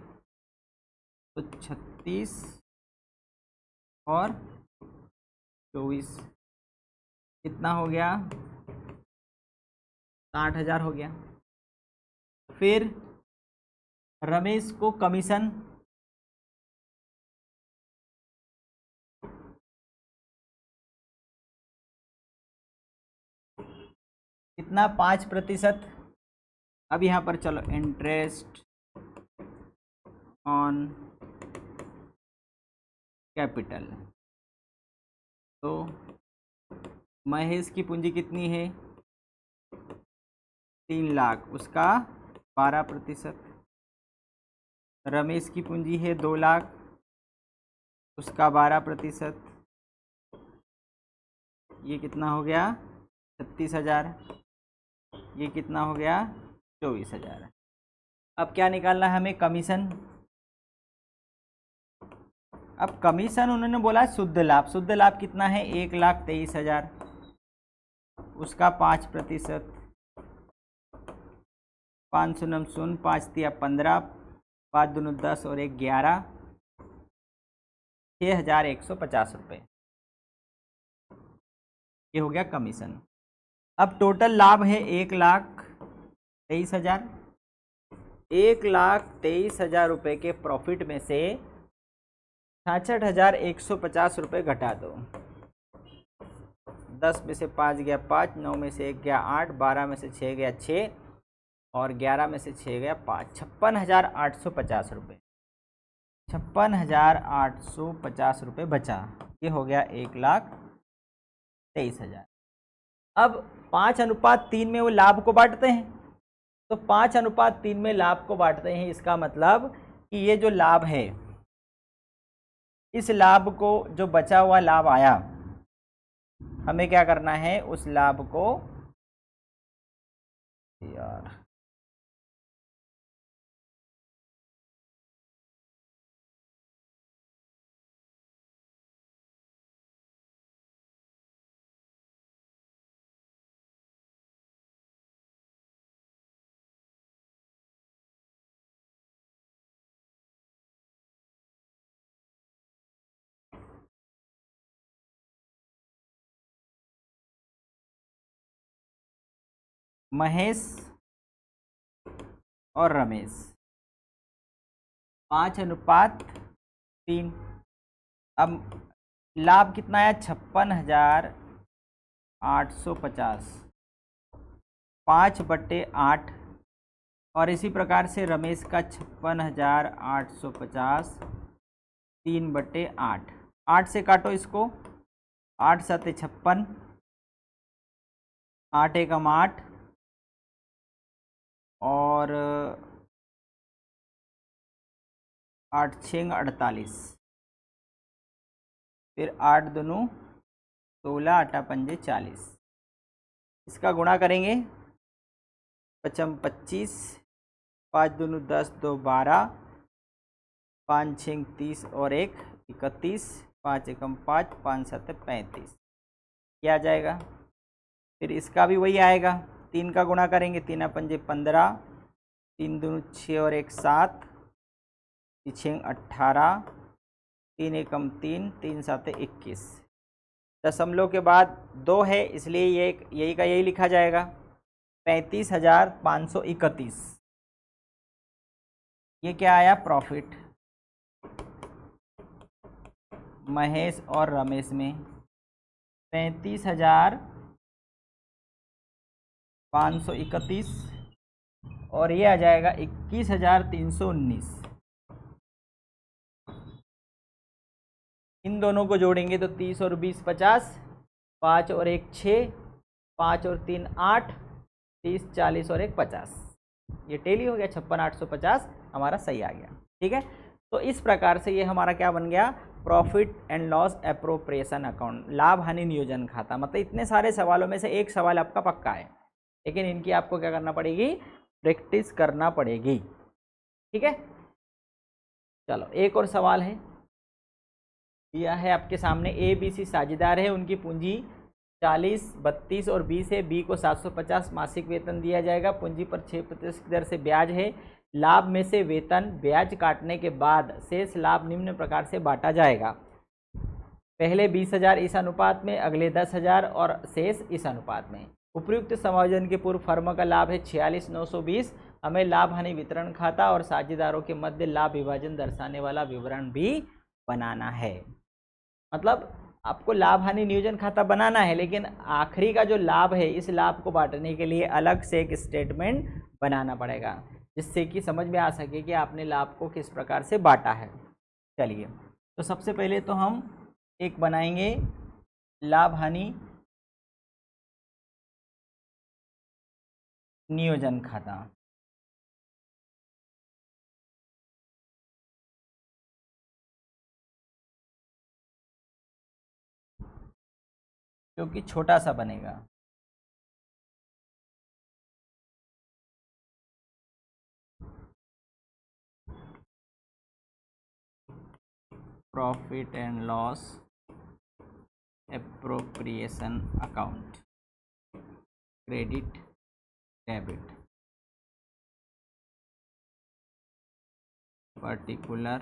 तो 36 और 24 कितना हो गया, 60,000 हो गया। फिर रमेश को कमीशन कितना, 5%। अब यहाँ पर चलो इंटरेस्ट ऑन कैपिटल। तो महेश की पूंजी कितनी है 3 लाख, उसका 12%। रमेश की पूंजी है 2 लाख, उसका 12%। ये कितना हो गया 36,000। ये कितना हो गया 24,000। अब क्या निकालना है हमें कमीशन। अब कमीशन उन्होंने बोला शुद्ध लाभ। शुद्ध लाभ कितना है 1,23,000, उसका 5%। 5 शून्य शून्य, 5 तिया 15, 5 दूनी 10 और 1 11, 6,150 रुपये। ये हो गया कमीशन। अब टोटल लाभ है 1,23,000। 1,23,000 रुपये के प्रॉफिट में से 66,150 रुपये घटा दो। 10 में से 5 गया 5, 9 में से 1 गया 8, 12 में से 6 गया 6 और 11 में से 6 गया 5। 56,850 रुपये। 56,850 रुपये बचा। ये हो गया 1,23,000। अब 5:3 में वो लाभ को बांटते हैं। तो 5:3 में लाभ को बांटते हैं, इसका मतलब कि ये जो लाभ है, इस लाभ को, जो बचा हुआ लाभ आया, हमें क्या करना है उस लाभ को यार महेश और रमेश 5:3। अब लाभ कितना आया 56,850, 5/8। और इसी प्रकार से रमेश का 56,850, 3/8। 8 से काटो इसको, 8 7 56, 8 एकम 8 और 8 6 48, फिर 8 दूनी 16, 8 पंजे 40। इसका गुणा करेंगे 55 25, 5 दूनी 10, 2 12, 5 6 30 और 1 31, 5 एकम 5, 5 7 35। क्या आ जाएगा। फिर इसका भी वही आएगा। 3 का गुणा करेंगे, 3 पंजे 15, 3 दूनी 6 और 1 7, 6 18, 3 एकम 3, 3 7 21। दशमलव के बाद 2 है, इसलिए ये यही का यही लिखा जाएगा 35,531। ये क्या आया प्रॉफिट महेश और रमेश में 35,531 और ये आ जाएगा 21,319। इन दोनों को जोड़ेंगे तो 30 और 20 50, 5 और 1 6, 5 और 3 8, 30 40 और 1 50। ये टेली हो गया 56,850 हमारा सही आ गया। ठीक है, तो इस प्रकार से ये हमारा क्या बन गया profit and loss appropriation account, लाभ हानि नियोजन खाता। मतलब इतने सारे सवालों में से एक सवाल आपका पक्का है, लेकिन इनकी आपको क्या करना पड़ेगी प्रैक्टिस करना पड़ेगी। ठीक है, चलो एक और सवाल है, यह है आपके सामने। ए बी सी साझेदार है, उनकी पूंजी 40 32 और 20 है। बी को 750 मासिक वेतन दिया जाएगा, पूंजी पर 6% की दर से ब्याज है। लाभ में से वेतन ब्याज काटने के बाद शेष लाभ निम्न प्रकार से बांटा जाएगा। पहले 20,000 इस अनुपात में, अगले 10,000 और शेष इस अनुपात में। उपयुक्त समायोजन के पूर्व फर्म का लाभ है 46,920। हमें लाभ हानि वितरण खाता और साझेदारों के मध्य लाभ विभाजन दर्शाने वाला विवरण भी बनाना है। मतलब आपको लाभ हानि नियोजन खाता बनाना है, लेकिन आखिरी का जो लाभ है इस लाभ को बांटने के लिए अलग से एक स्टेटमेंट बनाना पड़ेगा, जिससे कि समझ में आ सके कि आपने लाभ को किस प्रकार से बांटा है। चलिए, तो सबसे पहले तो हम एक बनाएंगे लाभ हानि नियोजन खाता। जो कि छोटा सा बनेगा। Profit and loss appropriation account, credit debit, particular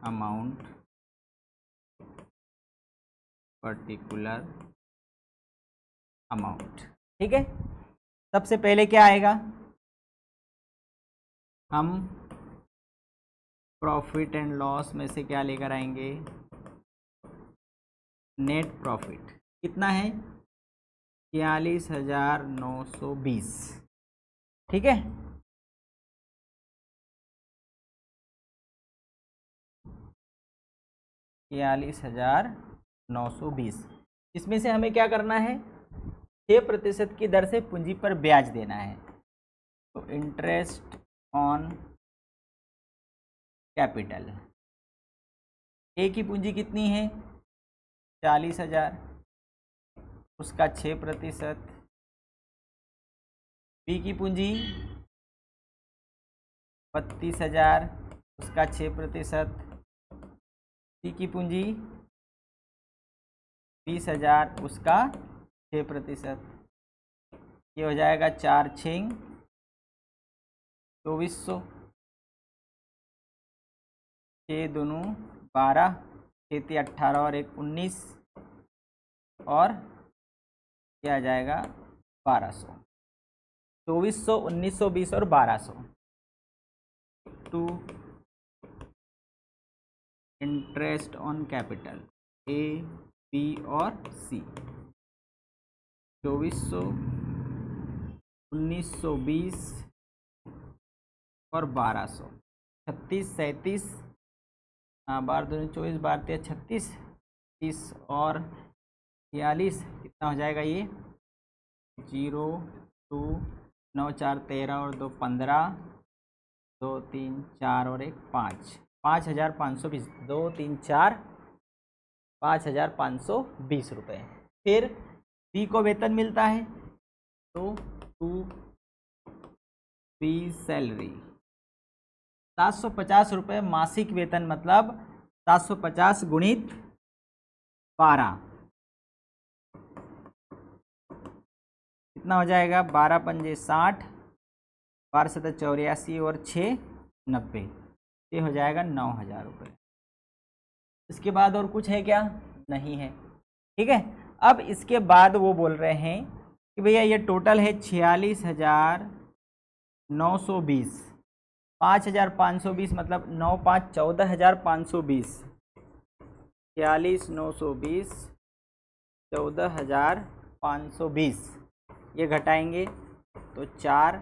amount, particular amount. ठीक है, सबसे पहले क्या आएगा, हम प्रॉफिट एंड लॉस में से क्या लेकर आएंगे, नेट प्रॉफिट कितना है, 46,920। ठीक है, छियालीस हजार 920। इसमें से हमें क्या करना है, 6% की दर से पूंजी पर ब्याज देना है। तो इंटरेस्ट ऑन कैपिटल, ए की पूंजी कितनी है 40,000, उसका 6%। बी की पूंजी 32,000, उसका 6%। सी की पूंजी 20,000, उसका 6%। ये हो जाएगा 4×6 2400, 6×2 12, 6×3 18 और 1 19, और क्या आ जाएगा 1200। 2400, 1920 और 1200 to interest on capital A, B और सी। 2400, 1920 और 1200, 36 37, हाँ 12×2 24, 12×3 36, 30 और 46, कितना हो जाएगा ये 0 2 9 4 13 और 2 15, 2 3 4 और 1 5, 5,520, 2 3 4 5,520 रुपये। फिर बी को वेतन मिलता है, तो 2 बी सैलरी 750 रुपये मासिक वेतन, मतलब 750 गुणित 12, कितना हो जाएगा 12×5 60, 12×7 84 और 6 90, ये हो जाएगा 9,000 रुपये। इसके बाद और कुछ है क्या, नहीं है। ठीक है, अब इसके बाद वो बोल रहे हैं कि भैया ये टोटल है 46,920, 5,520 मतलब 9 5 14,520, 46,920 14,520, ये घटाएंगे तो 4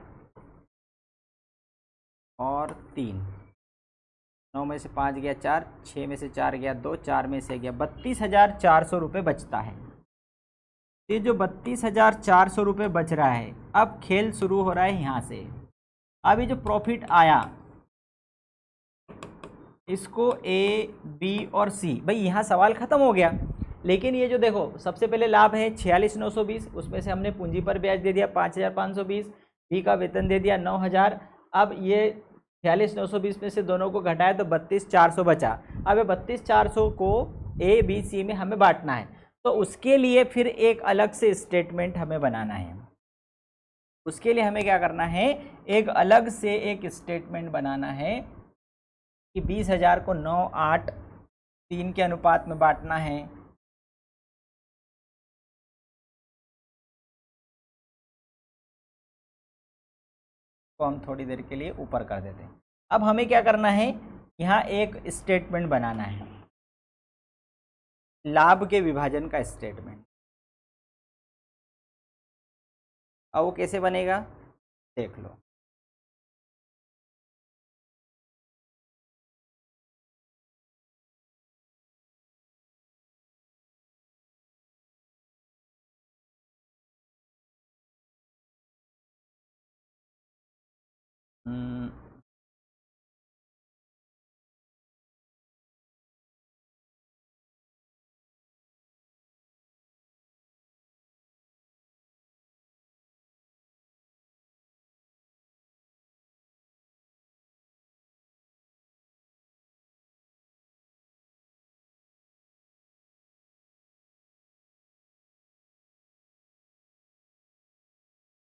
और 3, 9 में से 5 गया 4, 6 में से 4 गया 2, 4 में से गया 32,400 रुपये बचता है। ये जो 32,400 रुपये बच रहा है, अब खेल शुरू हो रहा है यहाँ से। अब ये जो प्रॉफिट आया इसको ए, बी और सी, भाई यहाँ सवाल ख़त्म हो गया। लेकिन ये जो देखो सबसे पहले लाभ है 46,920, उसमें से हमने पूंजी पर ब्याज दे दिया 5,520, बी का वेतन दे दिया 9,000। अब ये 46,920 में से दोनों को घटाया तो 32,400 बचा। अब ये 32,400 को ए, बी, सी में हमें बांटना है, तो उसके लिए फिर एक अलग से स्टेटमेंट हमें बनाना है। उसके लिए हमें क्या करना है, एक अलग से एक स्टेटमेंट बनाना है कि 20,000 को 9 8 3 के अनुपात में बांटना है। तो हम थोड़ी देर के लिए ऊपर कर देते हैं। अब हमें क्या करना है, यहाँ एक स्टेटमेंट बनाना है। लाभ के विभाजन का स्टेटमेंट। अब वो कैसे बनेगा देख लो। हम्म,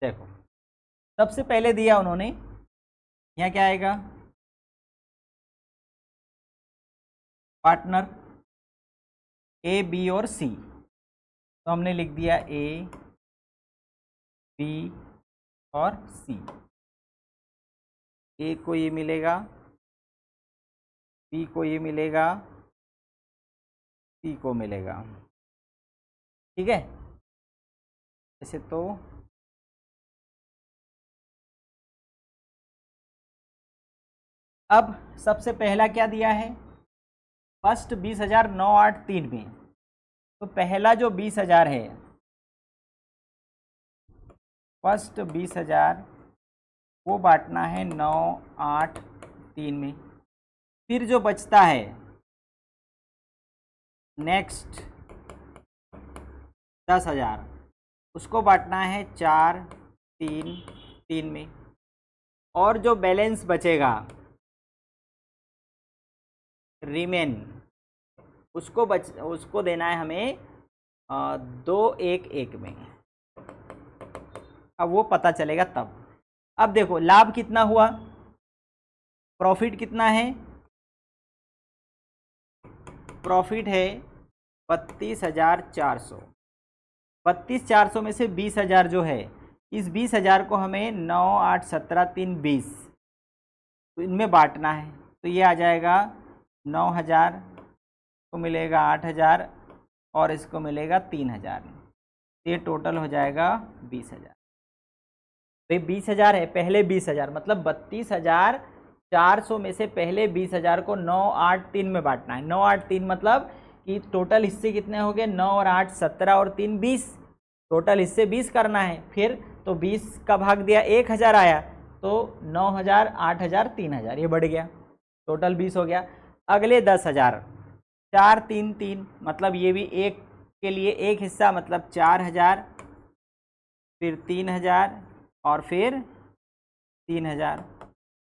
देखो सबसे पहले दिया उन्होंने, यहाँ क्या आएगा, पार्टनर ए बी और सी। तो हमने लिख दिया ए बी और सी। ए को ये मिलेगा, बी को ये मिलेगा, सी को मिलेगा। ठीक है, ऐसे तो अब सबसे पहला क्या दिया है, फर्स्ट 20,000 983 में। तो पहला जो 20,000 है, फर्स्ट 20,000 वो बांटना है 983 में। फिर जो बचता है नेक्स्ट 10,000 उसको बांटना है 4 3 3 में। और जो बैलेंस बचेगा रिमेन उसको देना है हमें 2 1 1 में। अब वो पता चलेगा तब। अब देखो लाभ कितना हुआ, प्रॉफिट कितना है, प्रॉफिट है 32,400। 32,400 में से 20,000 जो है, इस 20,000 को हमें 9 8 17 3 20 तो इनमें बांटना है। तो ये आ जाएगा 9,000 को मिलेगा 8,000 और इसको मिलेगा 3,000। ये टोटल हो जाएगा 20,000। भाई 20,000 है, पहले 20,000 मतलब 32,400 में से पहले 20,000 को 9 8 3 में बांटना है। 9 8 3 मतलब कि टोटल हिस्से कितने हो गए, 9 और 8 17 और 3 20। टोटल हिस्से 20 करना है। फिर तो 20 का भाग दिया 1,000 आया, तो 9,000 8,000 3,000 ये बढ़ गया, टोटल 20 हो गया। अगले 10,000 4 3 3 मतलब ये भी एक के लिए एक हिस्सा मतलब 4,000, फिर 3,000 और फिर 3,000,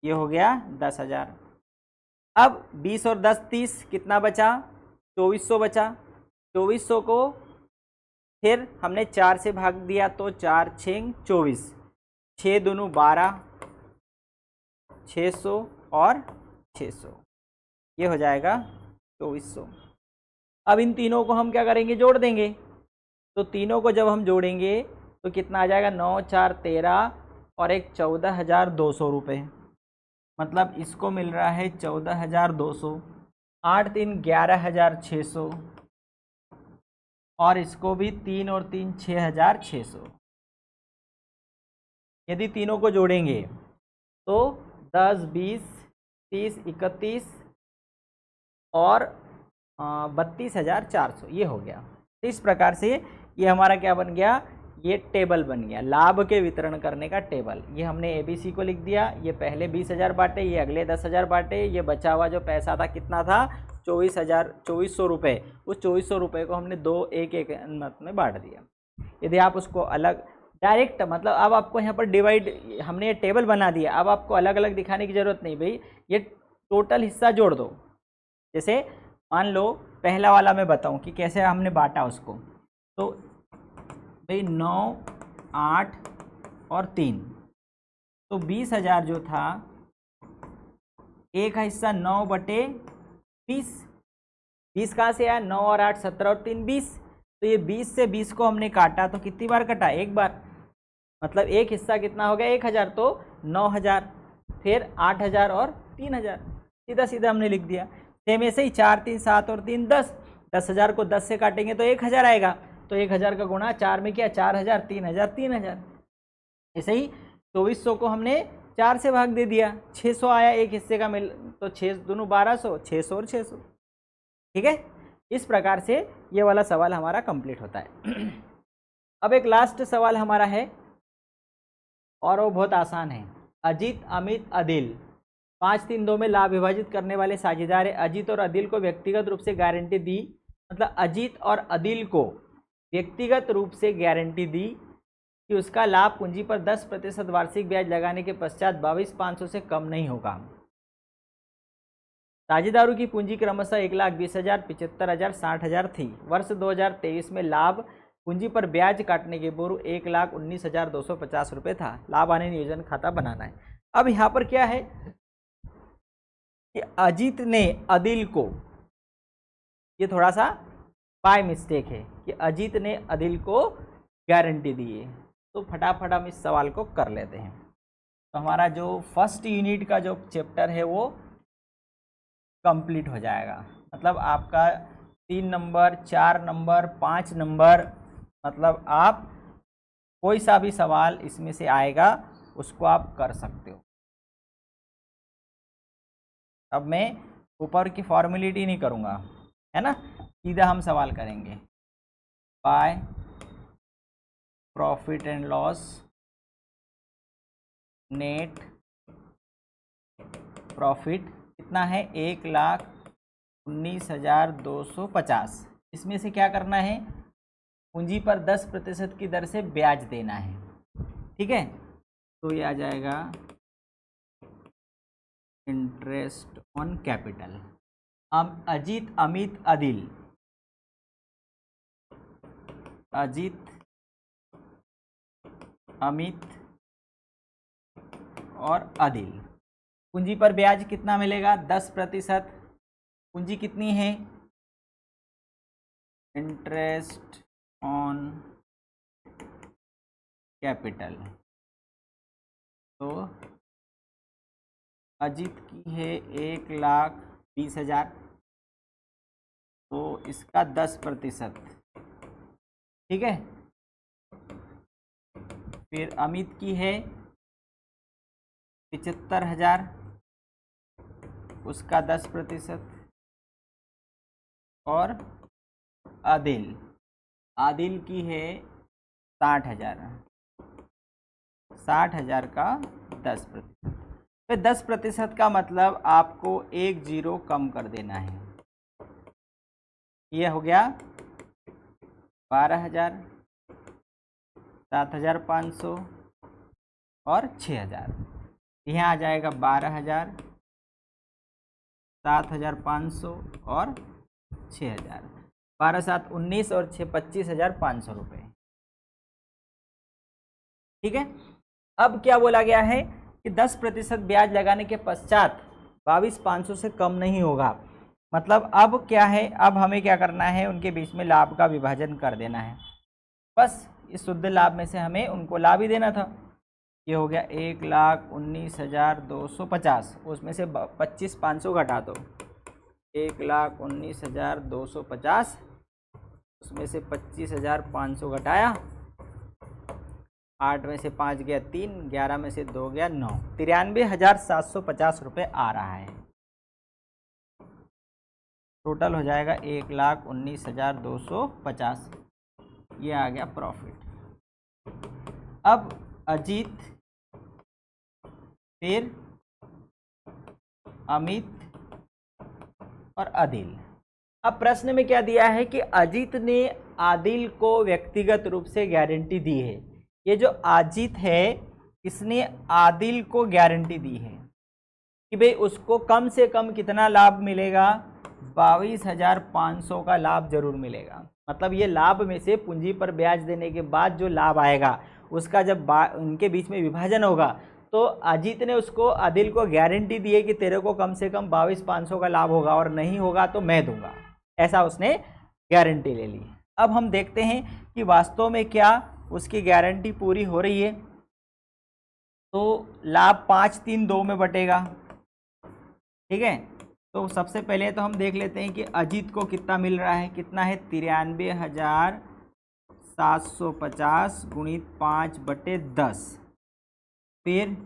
ये हो गया 10,000। अब 20 और 10 30 कितना बचा, 2400 बचा। 2400 को फिर हमने 4 से भाग दिया तो 4 6 24, 6 दूनी 12, 600 और 600, ये हो जाएगा 2400। अब इन तीनों को हम क्या करेंगे, जोड़ देंगे। तो तीनों को जब हम जोड़ेंगे तो कितना आ जाएगा, 9 4 13 और एक 14,200 रुपये। मतलब इसको मिल रहा है 14,200, 8 3 11,600 और इसको भी 3 और 3 6,600। यदि तीनों को जोड़ेंगे तो 10 20 30 31 और 32,400 ये हो गया। तो इस प्रकार से ये हमारा क्या बन गया, ये टेबल बन गया, लाभ के वितरण करने का टेबल। ये हमने ABC को लिख दिया, ये पहले 20,000 बांटे, ये अगले 10,000 बांटे, ये बचा हुआ जो पैसा था कितना था 24,000 रुपये। उस 2400 रुपये को हमने 2 1 1 में बांट दिया। यदि आप उसको अलग डायरेक्ट मतलब अब आपको यहाँ पर डिवाइड, हमने ये टेबल बना दिया, अब आपको अलग अलग दिखाने की ज़रूरत नहीं। भाई ये टोटल हिस्सा जोड़ दो। जैसे मान लो पहला वाला मैं बताऊं कि कैसे हमने बांटा उसको। तो भाई 9 8 और 3 तो 20,000 जो था, एक हिस्सा 9/20। 20 कहाँ से आया, 9 और 8 17 और 3 20। तो ये 20 से 20 को हमने काटा तो कितनी बार कटा, एक बार। मतलब एक हिस्सा कितना हो गया 1,000, तो 9,000, फिर 8,000 और 3,000, सीधा सीधा हमने लिख दिया। सेम ऐसे ही 4 3 7 और 3 10। 10,000 को 10 से काटेंगे तो 1,000 आएगा, तो 1,000 का गुणा 4 में किया 4,000, 3,000, 3,000। ऐसे ही 2400 को हमने 4 से भाग दे दिया, 600 आया एक हिस्से का मिल, तो 6 दूनी 1200, 600 और 600। ठीक है, इस प्रकार से ये वाला सवाल हमारा कंप्लीट होता है। अब एक लास्ट सवाल हमारा है और वो बहुत आसान है। अजीत, अमित, अदिल 5, 3, 2 में लाभ विभाजित करने वाले साझेदार है। अजीत और अदिल को व्यक्तिगत रूप से गारंटी दी, मतलब अजीत और अदिल को व्यक्तिगत रूप से गारंटी दी कि उसका लाभ पूंजी पर 10% वार्षिक ब्याज लगाने के पश्चात 22,500 से कम नहीं होगा। साझेदारों की पूंजी क्रमशः 1,20,000, 75,000, 60,000 थी। वर्ष 2023 में लाभ पूंजी पर ब्याज काटने के पूर्व 1,19,250 रुपये था। लाभ हानि नियोजन खाता बनाना है। अब यहाँ पर क्या है कि अजीत ने अदिल को, ये थोड़ा सा बाय मिस्टेक है कि अजीत ने अदिल को गारंटी दी है, तो फटाफट हम इस सवाल को कर लेते हैं। तो हमारा जो फर्स्ट यूनिट का जो चैप्टर है वो कंप्लीट हो जाएगा। मतलब आपका 3 नंबर, 4 नंबर, 5 नंबर, मतलब आप कोई सा भी सवाल इसमें से आएगा उसको आप कर सकते हो। अब मैं ऊपर की फॉर्मेलिटी नहीं करूँगा, है ना, सीधा हम सवाल करेंगे। By profit and loss, net profit कितना है 1,19,250। इसमें से क्या करना है, पूंजी पर 10% की दर से ब्याज देना है। ठीक है, तो ये आ जाएगा interest on capital. Ajit, Amit, Adil, Ajit, Amit और अदिल, पूंजी पर ब्याज कितना मिलेगा 10%। पूंजी कितनी है, इंटरेस्ट ऑन कैपिटल, तो अजीत की है 1,20,000, तो इसका 10%। ठीक है, फिर अमित की है 75,000, उसका 10%। और आदिल की है 60,000, 60,000 का 10%। तो 10% का मतलब आपको 1 0 कम कर देना है। ये हो गया 12,000, 7,500 और 6,000। यहाँ आ जाएगा 12,000, 7,500 और 6,000। 12 7 19 और 6 25,500 रुपये। ठीक है, अब क्या बोला गया है कि 10% ब्याज लगाने के पश्चात 22,500 से कम नहीं होगा। मतलब अब क्या है, अब हमें क्या करना है, उनके बीच में लाभ का विभाजन कर देना है। बस इस शुद्ध लाभ में से हमें उनको लाभ ही देना था। ये हो गया 1,19,250, उसमें से 25,500 घटा दो, 1,19,250, उसमें से 25,500 घटाया, 8 में से 5 गया 3, 11 में से 2 गया 9, 93,750 रुपये आ रहा है। टोटल हो जाएगा 1,19,250। ये आ गया प्रॉफिट। अब अजीत, फिर अमित और अदिल। अब प्रश्न में क्या दिया है कि अजीत ने आदिल को व्यक्तिगत रूप से गारंटी दी है। ये जो अजीत है इसने आदिल को गारंटी दी है कि भाई उसको कम से कम कितना लाभ मिलेगा, 22,500 का लाभ जरूर मिलेगा। मतलब ये लाभ में से पूंजी पर ब्याज देने के बाद जो लाभ आएगा उसका जब उनके बीच में विभाजन होगा तो अजीत ने उसको आदिल को गारंटी दी है कि तेरे को कम से कम 22,500 का लाभ होगा और नहीं होगा तो मैं दूंगा, ऐसा उसने गारंटी ले ली। अब हम देखते हैं कि वास्तव में क्या उसकी गारंटी पूरी हो रही है। तो लाभ 5 3 2 में बटेगा। ठीक है, तो सबसे पहले तो हम देख लेते हैं कि अजीत को कितना मिल रहा है। कितना है? 93,750 गुणित 5/10। फिर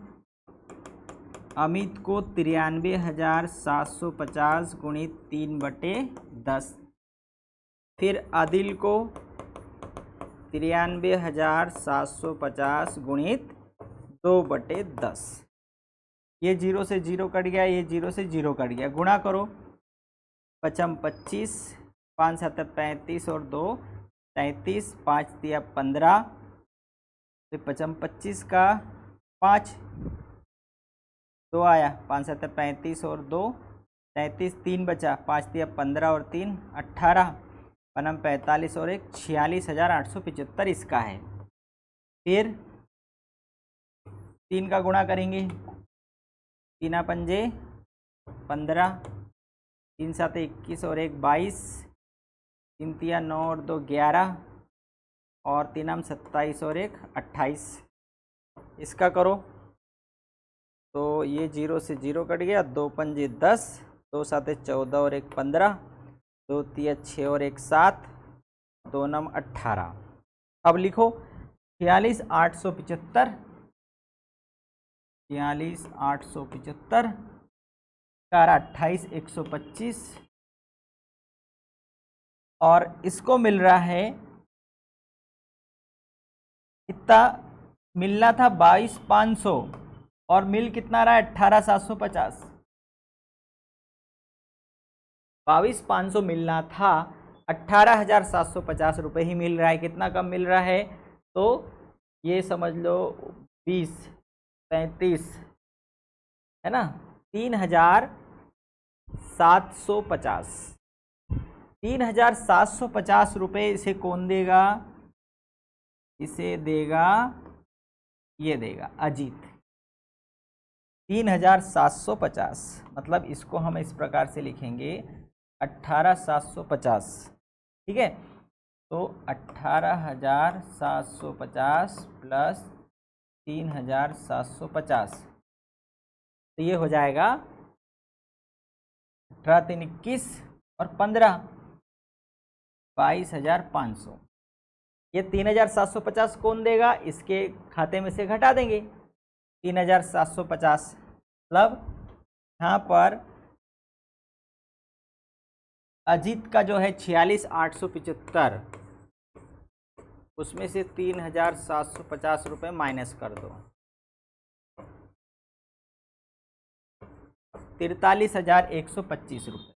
अमित को 93,750 गुणित 3/10। फिर आदिल को 93,750 गुणित 2/10। ये 0 से 0 कट गया, ये 0 से 0 कट गया। गुणा करो, 5 25, 5 7 35 और 2 33, 5 3 15। फिर 5 25 का 5, 2 आया, 5 7 35 और 2 33, 3 बचा, 5 3 15 और 3 18, 5 45 और 1 46,875 इसका है। फिर 3 का गुणा करेंगे, 3 पंजे 15, 3 7 21 और 1 22, 3 3 9 और 2 11 और 3 27 और 1 28। इसका करो तो ये 0 से 0 कट गया, 2 पंजे 10, 2 7 14 और 1 15, 2 3 6 और 1 7, 2 9 18। अब लिखो 46,875, 46,875 4 28 125। और इसको मिल रहा है इतना, मिलना था 22,500 और मिल कितना रहा है? 18,750। 22,500 मिलना था, 18,750 रुपये ही मिल रहा है। कितना कम मिल रहा है? तो ये समझ लो 20 35 है ना, 3,750। 3,750 रुपये इसे कौन देगा? इसे देगा, ये देगा अजीत। 3,750 मतलब इसको हम इस प्रकार से लिखेंगे 18,750। ठीक है, तो 18,750 प्लस 3,750, तो ये हो जाएगा 18 3 21 और 15 22,500। ये 3,750 कौन देगा? इसके खाते में से घटा देंगे 3,750। मतलब यहाँ पर अजीत का जो है 46,875, उसमें से 3,750 रुपये माइनस कर दो, 43,125 रुपये।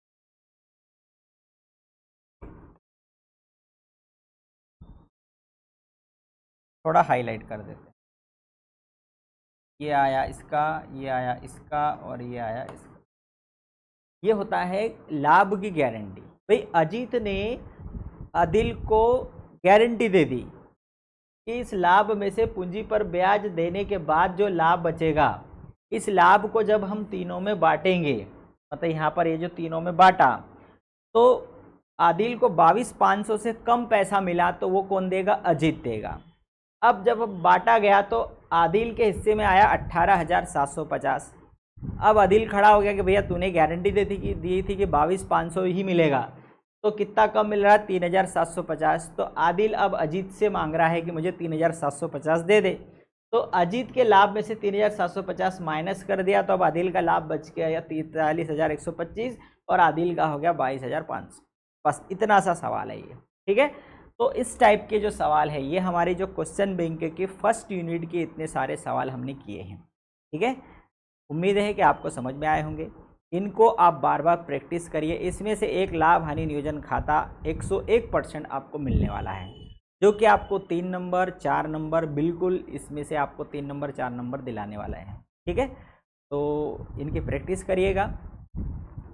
थोड़ा हाईलाइट कर देते हैं। ये आया इसका, ये आया इसका और ये आया इसका। ये होता है लाभ की गारंटी। भाई अजीत ने आदिल को गारंटी दे दी कि इस लाभ में से पूंजी पर ब्याज देने के बाद जो लाभ बचेगा, इस लाभ को जब हम तीनों में बांटेंगे, मतलब यहाँ पर ये जो तीनों में बांटा, तो आदिल को 22,500 से कम पैसा मिला तो वो कौन देगा? अजीत देगा। अब जब बांटा गया तो आदिल के हिस्से में आया 18,750। अब आदिल खड़ा हो गया कि भैया तूने गारंटी दी थी कि 22,500 ही मिलेगा, तो कितना कम मिल रहा है? 3,750। तो आदिल अब अजीत से मांग रहा है कि मुझे 3,750 दे दे। तो अजीत के लाभ में से 3,750 माइनस कर दिया, तो अब आदिल का लाभ बच गया 43,125 और आदिल का हो गया 22,500। बस इतना सा सवाल है ये। ठीक है, तो इस टाइप के जो सवाल है, ये हमारे जो क्वेश्चन बैंक के फर्स्ट यूनिट के इतने सारे सवाल हमने किए हैं। ठीक है, उम्मीद है कि आपको समझ में आए होंगे। इनको आप बार बार प्रैक्टिस करिए। इसमें से एक लाभ हानि नियोजन खाता 101% आपको मिलने वाला है, जो कि आपको 3 नंबर 4 नंबर, बिल्कुल इसमें से आपको 3 नंबर 4 नंबर दिलाने वाला है। ठीक है, तो इनकी प्रैक्टिस करिएगा।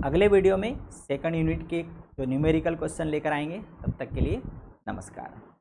अगले वीडियो में सेकंड यूनिट के जो न्यूमेरिकल क्वेश्चन लेकर आएंगे। तब तक के लिए नमस्कार।